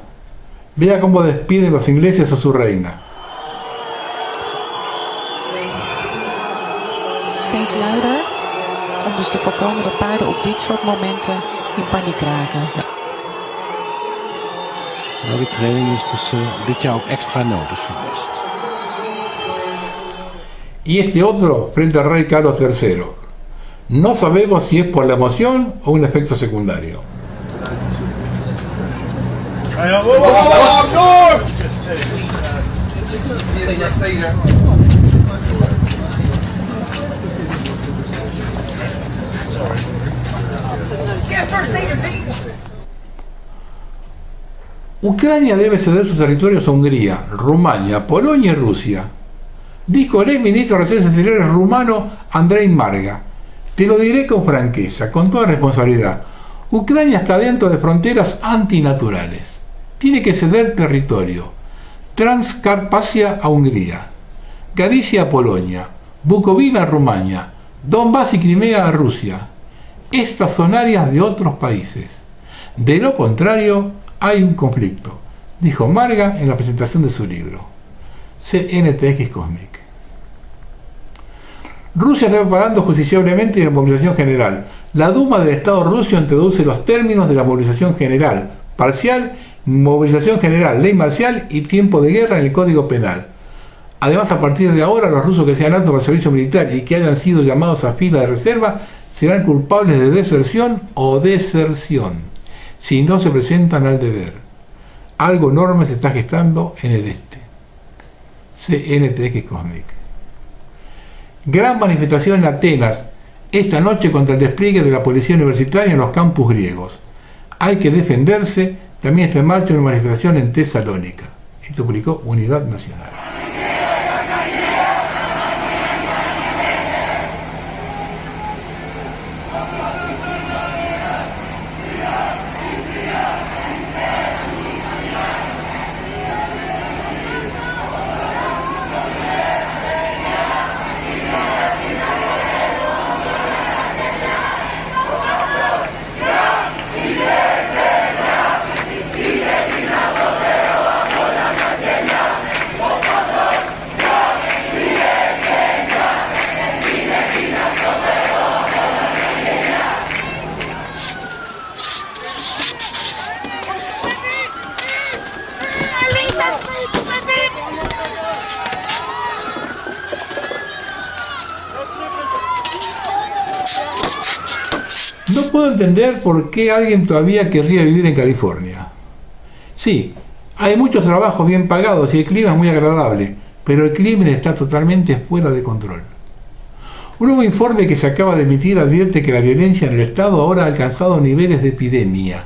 Vea cómo despiden los ingleses a su reina. Steeds luider, om dus te voorkomen dat paarden op dit soort momenten in paniek raken. Ja. Nou, die training is dus dit jaar ook extra nodig geweest. Y este otro frente al rey Carlos III. No sabemos si es por la emoción o un efecto secundario. Ucrania debe ceder sus territorios a Hungría, Rumania, Polonia y Rusia. Dijo el ministro de Relaciones Exteriores rumano Andrei Marga. Te lo diré con franqueza, con toda responsabilidad. Ucrania está dentro de fronteras antinaturales. Tiene que ceder territorio. Transcarpacia a Hungría, Galicia a Polonia, Bucovina a Rumania, Donbass y Crimea a Rusia. Estas son áreas de otros países. De lo contrario, hay un conflicto, dijo Marga en la presentación de su libro. CNTX Cosmic. Rusia está preparando justiciablemente la movilización general. La Duma del Estado ruso introduce los términos de la movilización general, parcial, movilización general, ley marcial y tiempo de guerra en el Código Penal. Además, a partir de ahora, los rusos que sean aptos para el servicio militar y que hayan sido llamados a fila de reserva serán culpables de deserción o deserción, si no se presentan al deber. Algo enorme se está gestando en el este. CNTX Cosmic. Gran manifestación en Atenas esta noche contra el despliegue de la policía universitaria en los campus griegos. Hay que defenderse. También está en marcha una manifestación en Tesalónica. Esto publicó Unidad Nacional. No puedo entender por qué alguien todavía querría vivir en California. Sí, hay muchos trabajos bien pagados y el clima es muy agradable, pero el crimen está totalmente fuera de control. Un nuevo informe que se acaba de emitir advierte que la violencia en el Estado ahora ha alcanzado niveles de epidemia.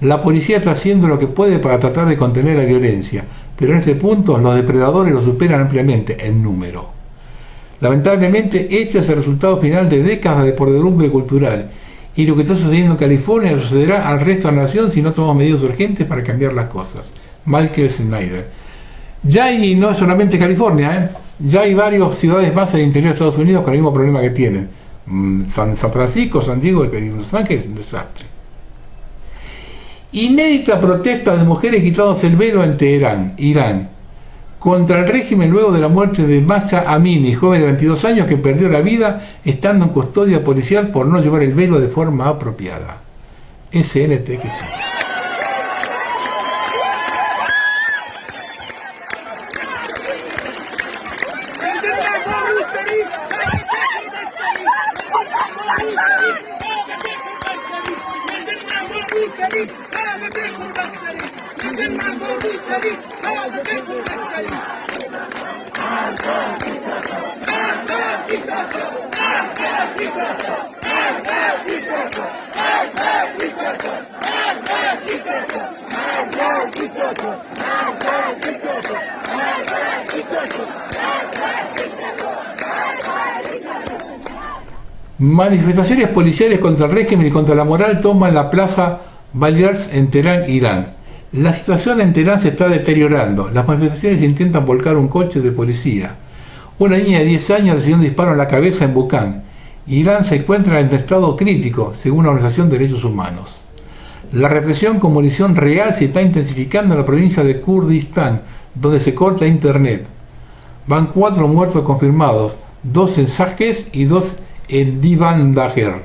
La policía está haciendo lo que puede para tratar de contener la violencia, pero en este punto los depredadores lo superan ampliamente en número. Lamentablemente, este es el resultado final de décadas de podredumbre cultural, y lo que está sucediendo en California sucederá al resto de la nación si no tomamos medidas urgentes para cambiar las cosas. Michael Snyder. Ya hay, no es solamente California, ya hay varias ciudades más en el interior de Estados Unidos con el mismo problema que tienen. San Francisco, San Diego y Los Ángeles, un desastre. Inédita protesta de mujeres quitándose el velo en Teherán, Irán, contra el régimen luego de la muerte de Mahsa Amini, joven de 22 años que perdió la vida estando en custodia policial por no llevar el velo de forma apropiada. SNT. Manifestaciones policiales contra el régimen y contra la moral toman la plaza Baliars en Teherán, Irán. La situación en Teherán se está deteriorando. Las manifestaciones intentan volcar un coche de policía. Una niña de 10 años recibió un disparo en la cabeza en Bukán. Irán se encuentra en estado crítico, según la Organización de Derechos Humanos. La represión con munición real se está intensificando en la provincia de Kurdistán, donde se corta internet. Van 4 muertos confirmados, 2 en Saqqez y 2 en Divandaher,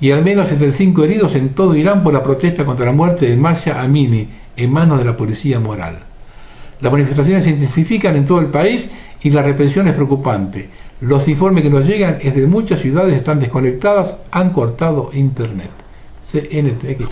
y al menos 75 heridos en todo Irán por la protesta contra la muerte de Mahsa Amini en manos de la policía moral. Las manifestaciones se intensifican en todo el país y la represión es preocupante. Los informes que nos llegan es de muchas ciudades están desconectadas, han cortado internet. CNTX.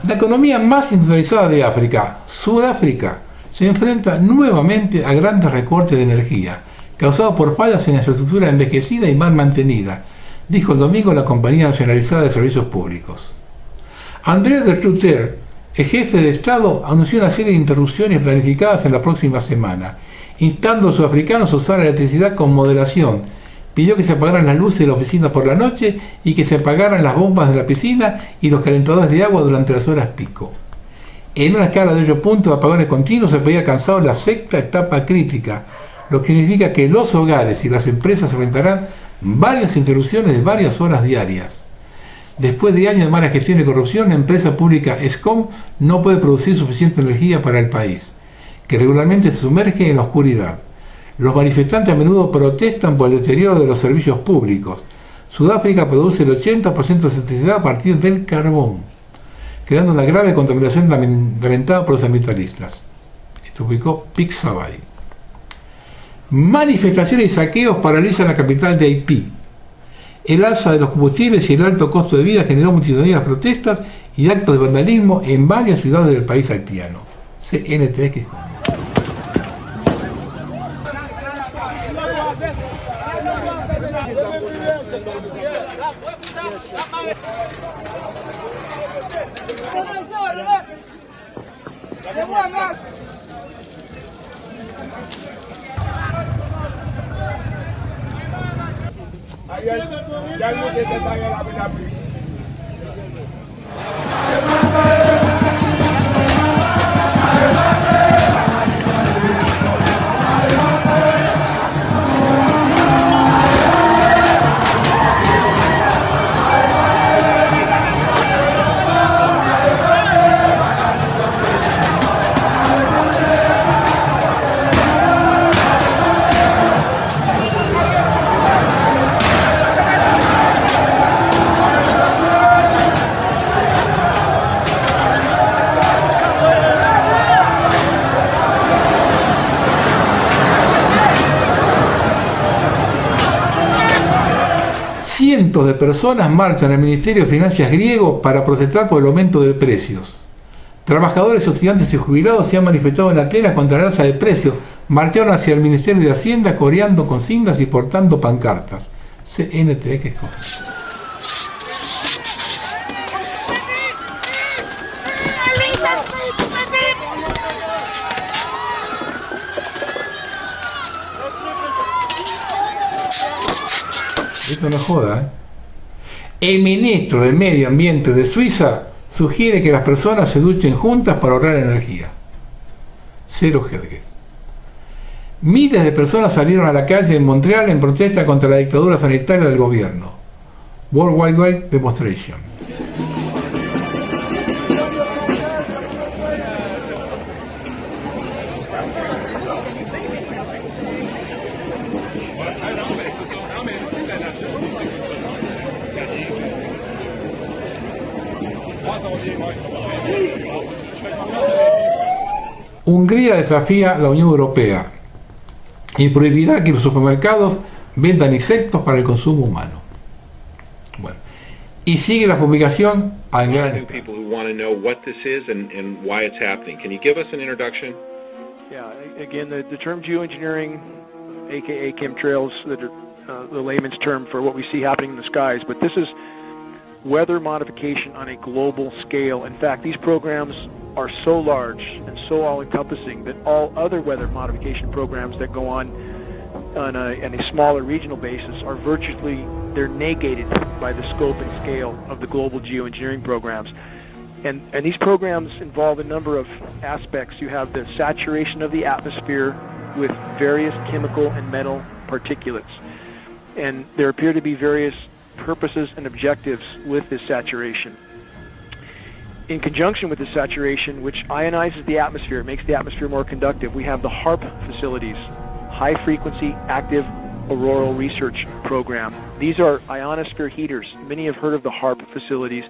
La economía más industrializada de África, Sudáfrica, se enfrenta nuevamente a grandes recortes de energía, causados por fallas en la infraestructura envejecida y mal mantenida, dijo el domingo la Compañía Nacionalizada de Servicios Públicos. André de Ruyter, el jefe de Estado, anunció una serie de interrupciones planificadas en la próxima semana, instando a los sudafricanos a usar la electricidad con moderación. Pidió que se apagaran las luces de la oficina por la noche y que se apagaran las bombas de la piscina y los calentadores de agua durante las horas pico. En una escala de 8 puntos de apagones continuos se podía alcanzar la 6ª etapa crítica, lo que significa que los hogares y las empresas enfrentarán varias interrupciones de varias horas diarias. Después de años de mala gestión y corrupción, la empresa pública Eskom no puede producir suficiente energía para el país, que regularmente se sumerge en la oscuridad. Los manifestantes a menudo protestan por el deterioro de los servicios públicos. Sudáfrica produce el 80% de su electricidad a partir del carbón, creando una grave contaminación lamentada por los ambientalistas. Esto publicó Pixabay. Manifestaciones y saqueos paralizan la capital de Haití. El alza de los combustibles y el alto costo de vida generó multitudinarias protestas y actos de vandalismo en varias ciudades del país haitiano. CNTX. Cientos de personas marchan al Ministerio de Finanzas griego para protestar por el aumento de precios. Trabajadores, estudiantes y jubilados se han manifestado en Atenas contra la alza de precios, marcharon hacia el Ministerio de Hacienda coreando consignas y portando pancartas. CNTX. Esto no joda, ¿eh? El ministro de Medio Ambiente de Suiza sugiere que las personas se duchen juntas para ahorrar energía. Cero Hedge. Miles de personas salieron a la calle en Montreal en protesta contra la dictadura sanitaria del gobierno. Worldwide Demonstration. Hungría desafía a la Unión Europea y prohibirá que los supermercados vendan insectos para el consumo humano. Bueno, y sigue la publicación al gran People who want to know what this is and why it's happening. Can you give us an introduction? Yeah, again, the term geoengineering, aka chemtrails, the layman's term for what we see happening in the skies, but this is weather modification on a global scale. In fact, these programs are so large and so all-encompassing that all other weather modification programs that go on a smaller regional basis are virtually, they're negated by the scope and scale of the global geoengineering programs. And these programs involve a number of aspects. You have the saturation of the atmosphere with various chemical and metal particulates. And there appear to be various purposes and objectives with this saturation. In conjunction with the saturation, which ionizes the atmosphere, it makes the atmosphere more conductive, we have the HAARP facilities, High Frequency Active Auroral Research Program. These are ionosphere heaters. Many have heard of the HAARP facilities.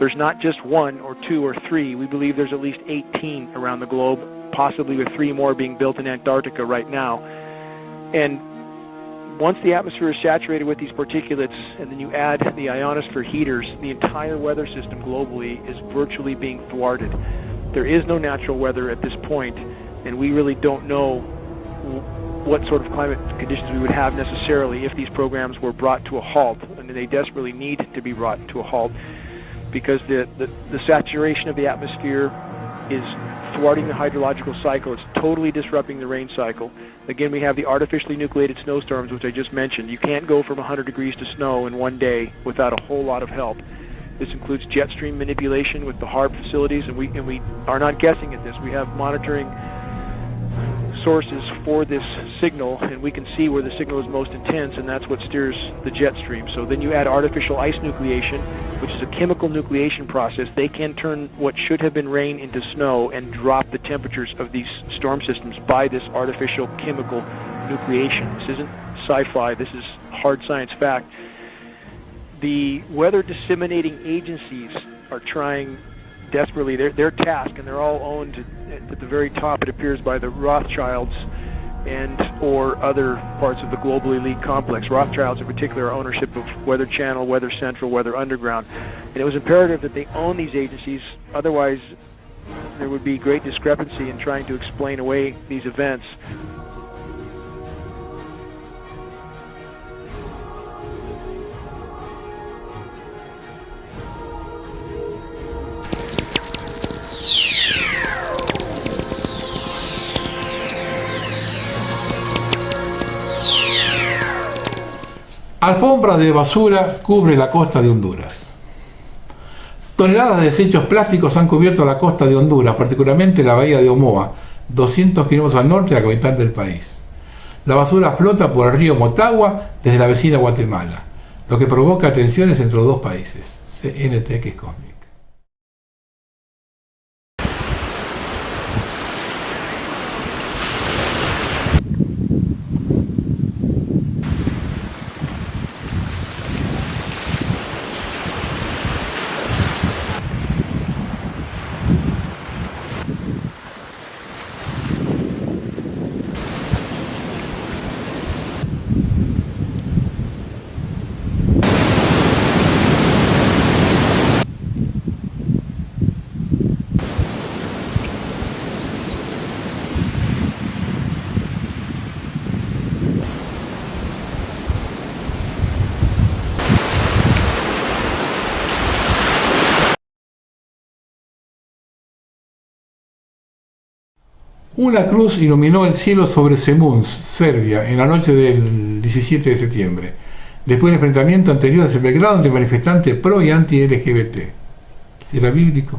There's not just one or two or three. We believe there's at least 18 around the globe, possibly with 3 more being built in Antarctica right now. And once the atmosphere is saturated with these particulates, and then you add the ionosphere heaters, the entire weather system globally is virtually being thwarted. There is no natural weather at this point, and we really don't know what sort of climate conditions we would have necessarily if these programs were brought to a halt, and they desperately need to be brought to a halt, because the saturation of the atmosphere is thwarting the hydrological cycle. It's totally disrupting the rain cycle. Again, we have the artificially nucleated snowstorms, which I just mentioned. You can't go from 100 degrees to snow in one day without a whole lot of help. This includes jet stream manipulation with the HAARP facilities, and we are not guessing at this. We have monitoring sources for this signal, and we can see where the signal is most intense, and that's what steers the jet stream. So then you add artificial ice nucleation, which is a chemical nucleation process. They can turn what should have been rain into snow and drop the temperatures of these storm systems by this artificial chemical nucleation. This isn't sci-fi, this is hard science fact. The weather disseminating agencies are trying desperately, their task, and they're all owned at the very top, it appears, by the Rothschilds and or other parts of the global elite complex. Rothschilds in particular are ownership of Weather Channel, Weather Central, Weather Underground. And it was imperative that they own these agencies, otherwise there would be great discrepancy in trying to explain away these events. Alfombra de basura cubre la costa de Honduras. Toneladas de desechos plásticos han cubierto la costa de Honduras, particularmente la bahía de Omoa, 200 kilómetros al norte de la capital del país. La basura flota por el río Motagua desde la vecina Guatemala, lo que provoca tensiones entre los dos países. CNTX Cosmic. Una cruz iluminó el cielo sobre Zemun, Serbia, en la noche del 17 de septiembre, después del enfrentamiento anterior desde Belgrado entre manifestantes pro y anti-LGBT. ¿Será bíblico?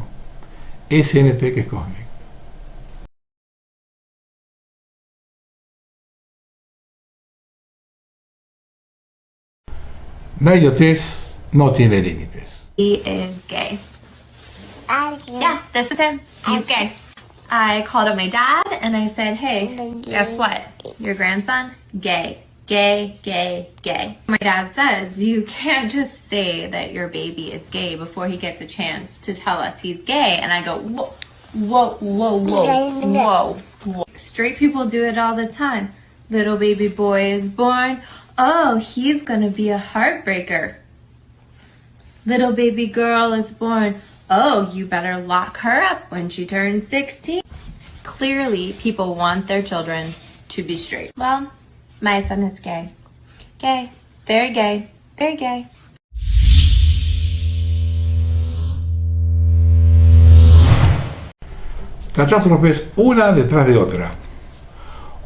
SNTX Cosmic. La idiotez no tiene límites. He is gay. Yeah, this is him. He's gay. I called up my dad and I said, hey, guess what? Your grandson, gay. Gay, gay, gay. My dad says, you can't just say that your baby is gay before he gets a chance to tell us he's gay. And I go, whoa, whoa, whoa, whoa, whoa, whoa. Straight people do it all the time. Little baby boy is born. Oh, he's gonna be a heartbreaker. Little baby girl is born. Oh, you better lock her up when she turns 16. Clearly, people want their children to be straight. Well, my son is gay. Gay. Very gay. Very gay. Catástrofes una detrás de otra.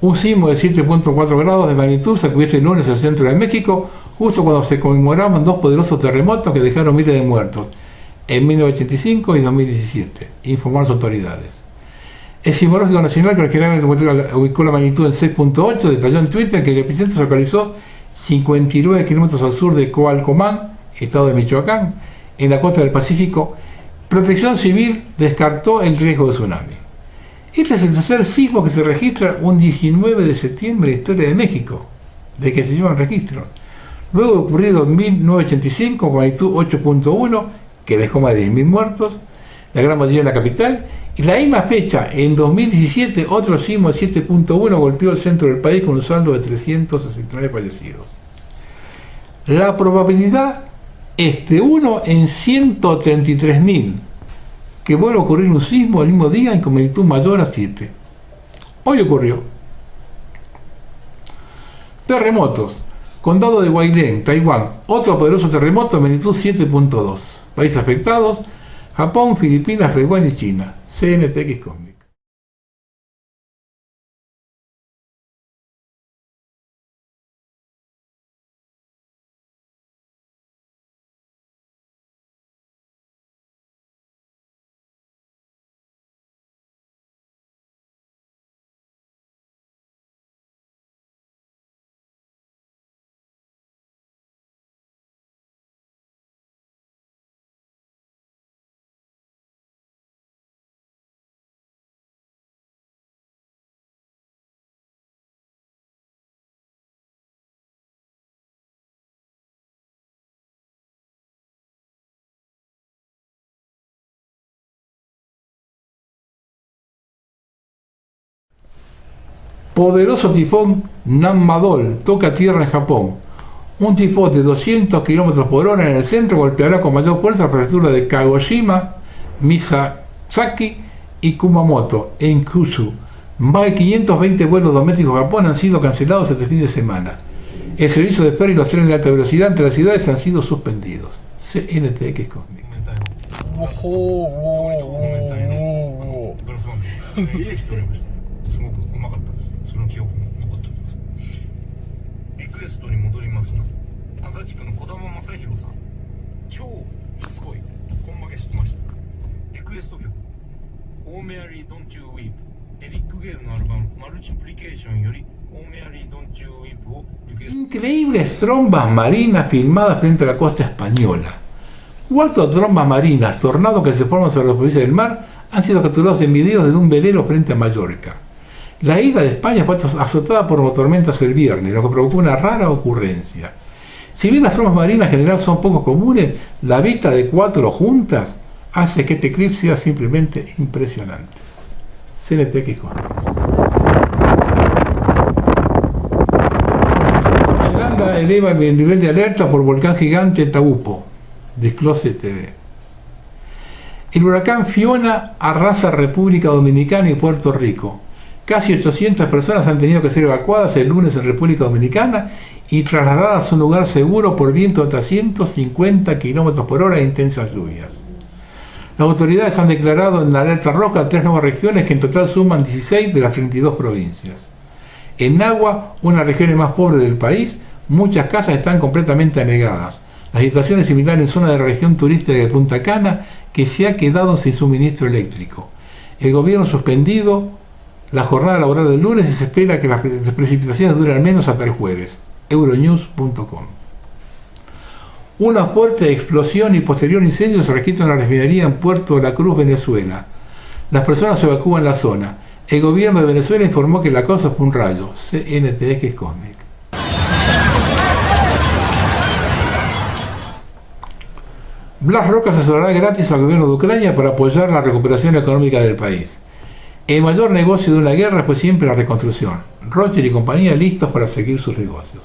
Un sismo de 7.4 grados de magnitud sacudió el lunes el centro de México, justo cuando se conmemoraban dos poderosos terremotos que dejaron miles de muertos, en 1985 y 2017, informaron las autoridades. El Sismológico Nacional, que originalmente ubicó la magnitud en 6.8, detalló en Twitter que el epicentro se localizó 59 kilómetros al sur de Coalcomán, estado de Michoacán, en la costa del Pacífico. Protección Civil descartó el riesgo de tsunami. Este es el tercer sismo que se registra un 19 de septiembre en la historia de México, de que se llevan registros. Luego de ocurrido en 1985 con magnitud 8.1, que dejó más de 10.000 muertos, la gran mayoría en la capital, y la misma fecha, en 2017, otro sismo de 7.1 golpeó el centro del país con un saldo de 369 fallecidos. La probabilidad es de 1 en 133.000 que vuelva a ocurrir un sismo el mismo día y con magnitud mayor a 7. Hoy ocurrió. Terremotos. Condado de Huailén, Taiwán. Otro poderoso terremoto de magnitud 7.2. Países afectados: Japón, Filipinas, Taiwán y China. CNTX Cosmic. Poderoso tifón Nanmadol toca tierra en Japón. Un tifón de 200 km por hora en el centro golpeará con mayor fuerza la prefectura de Kagoshima, Mizasaki y Kumamoto, en Kyushu. Más de 520 vuelos domésticos a Japón han sido cancelados este fin de semana. El servicio de ferry y los trenes de alta velocidad entre las ciudades han sido suspendidos. CNTX Cosmic. Increíbles trombas marinas filmadas frente a la costa española. 4 trombas marinas, tornados que se forman sobre la superficie del mar, han sido capturados en videos desde un velero frente a Mallorca. La isla de España fue azotada por tormentas el viernes, lo que provocó una rara ocurrencia. Si bien las trombas marinas en general son poco comunes, la vista de 4 juntas hace que este eclipse sea simplemente impresionante. CNTX Cosmic. Nueva Zelanda eleva el nivel de alerta por volcán gigante Taupo. Disclose TV. El huracán Fiona arrasa República Dominicana y Puerto Rico. Casi 800 personas han tenido que ser evacuadas el lunes en República Dominicana y trasladadas a un lugar seguro por viento de hasta 150 km por hora e intensas lluvias. Las autoridades han declarado en la alerta roja 3 nuevas regiones que en total suman 16 de las 32 provincias. En Nagua, una de las regiones más pobres del país, muchas casas están completamente anegadas. La situación es similar en zona de la región turística de Punta Cana, que se ha quedado sin suministro eléctrico. El gobierno ha suspendido la jornada laboral del lunes y se espera que las precipitaciones duren al menos hasta el jueves. Euronews.com. Una fuerte explosión y posterior incendio se registra en la refinería en Puerto de la Cruz, Venezuela. Las personas evacúan la zona. El gobierno de Venezuela informó que la causa fue un rayo. CNTX Cosmic. BlackRock asesorará gratis al gobierno de Ucrania para apoyar la recuperación económica del país. El mayor negocio de una guerra fue siempre la reconstrucción. Roger y compañía listos para seguir sus negocios.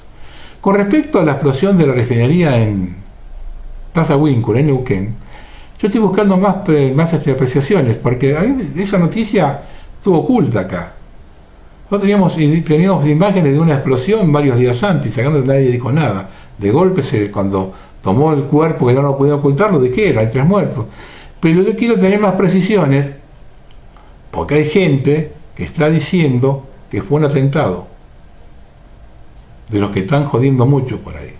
Con respecto a la explosión de la refinería en Plaza Winkler, en Neuquén, yo estoy buscando más apreciaciones, porque esa noticia estuvo oculta acá. Nosotros teníamos imágenes de una explosión varios días antes, sacando que nadie dijo nada. De golpe, cuando tomó el cuerpo, que ya no podía ocultarlo, dijeron, hay 3 muertos. Pero yo quiero tener más precisiones, porque hay gente que está diciendo que fue un atentado, de los que están jodiendo mucho por ahí.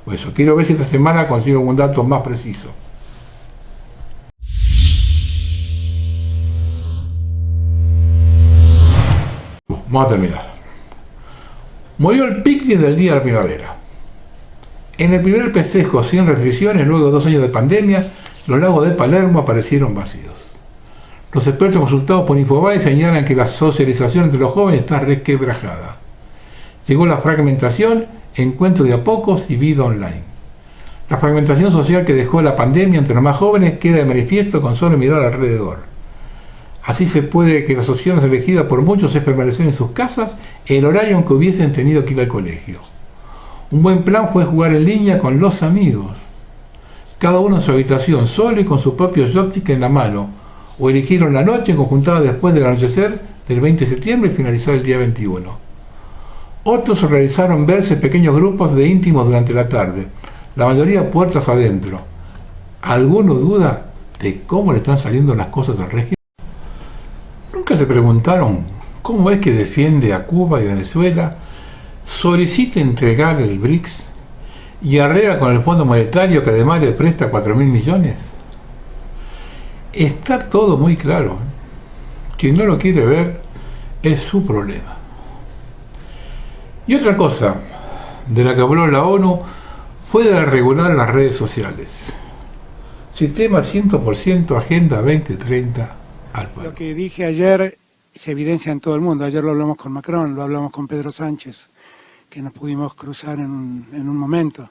Por eso, quiero ver si esta semana consigo un dato más preciso. Vamos a terminar. Murió el picnic del día de la primavera. En el primer festejo sin restricciones, luego de 2 años de pandemia, los lagos de Palermo aparecieron vacíos. Los expertos consultados por Infobae señalan que la socialización entre los jóvenes está resquebrajada. Llegó la fragmentación, encuentro de a pocos y vida online. La fragmentación social que dejó la pandemia entre los más jóvenes queda de manifiesto con solo mirar alrededor. Así se puede que las opciones elegidas por muchos es permanecer en sus casas el horario en que hubiesen tenido que ir al colegio. Un buen plan fue jugar en línea con los amigos, cada uno en su habitación, solo y con su propio joystick en la mano, o eligieron la noche conjuntada después del anochecer del 20 de septiembre y finalizar el día 21. Otros realizaron verse pequeños grupos de íntimos durante la tarde, la mayoría puertas adentro. ¿Alguno duda de cómo le están saliendo las cosas al régimen? ¿Nunca se preguntaron cómo es que defiende a Cuba y Venezuela, solicita entregar el BRICS y arregla con el Fondo Monetario que además le presta 4.000 millones? Está todo muy claro. Quien no lo quiere ver es su problema. Y otra cosa de la que habló la ONU fue de regular las redes sociales. Sistema 100% Agenda 2030 al pueblo. Lo que dije ayer se evidencia en todo el mundo. Ayer lo hablamos con Macron, lo hablamos con Pedro Sánchez, que nos pudimos cruzar en un momento.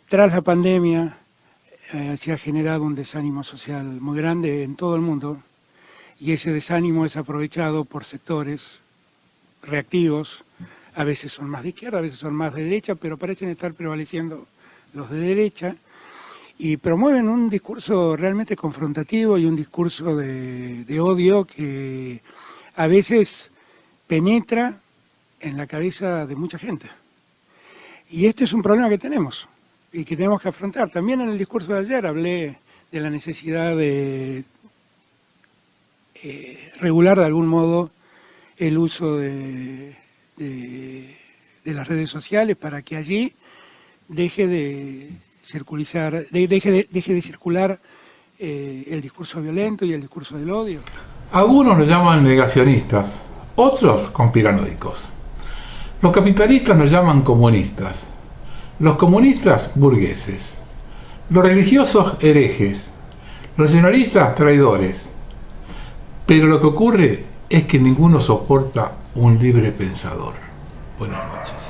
Tras la pandemia se ha generado un desánimo social muy grande en todo el mundo, y ese desánimo es aprovechado por sectores reactivos. A veces son más de izquierda, a veces son más de derecha, pero parecen estar prevaleciendo los de derecha, y promueven un discurso realmente confrontativo y un discurso de odio que a veces penetra en la cabeza de mucha gente. Y este es un problema que tenemos y que tenemos que afrontar. También en el discurso de ayer hablé de la necesidad de regular de algún modo el uso de las redes sociales para que allí deje de circular el discurso violento y el discurso del odio. Algunos lo llaman negacionistas, otros conspiranoicos. Los capitalistas nos llaman comunistas, los comunistas burgueses, los religiosos herejes, los nacionalistas traidores. Pero lo que ocurre es que ninguno soporta un libre pensador. Buenas noches.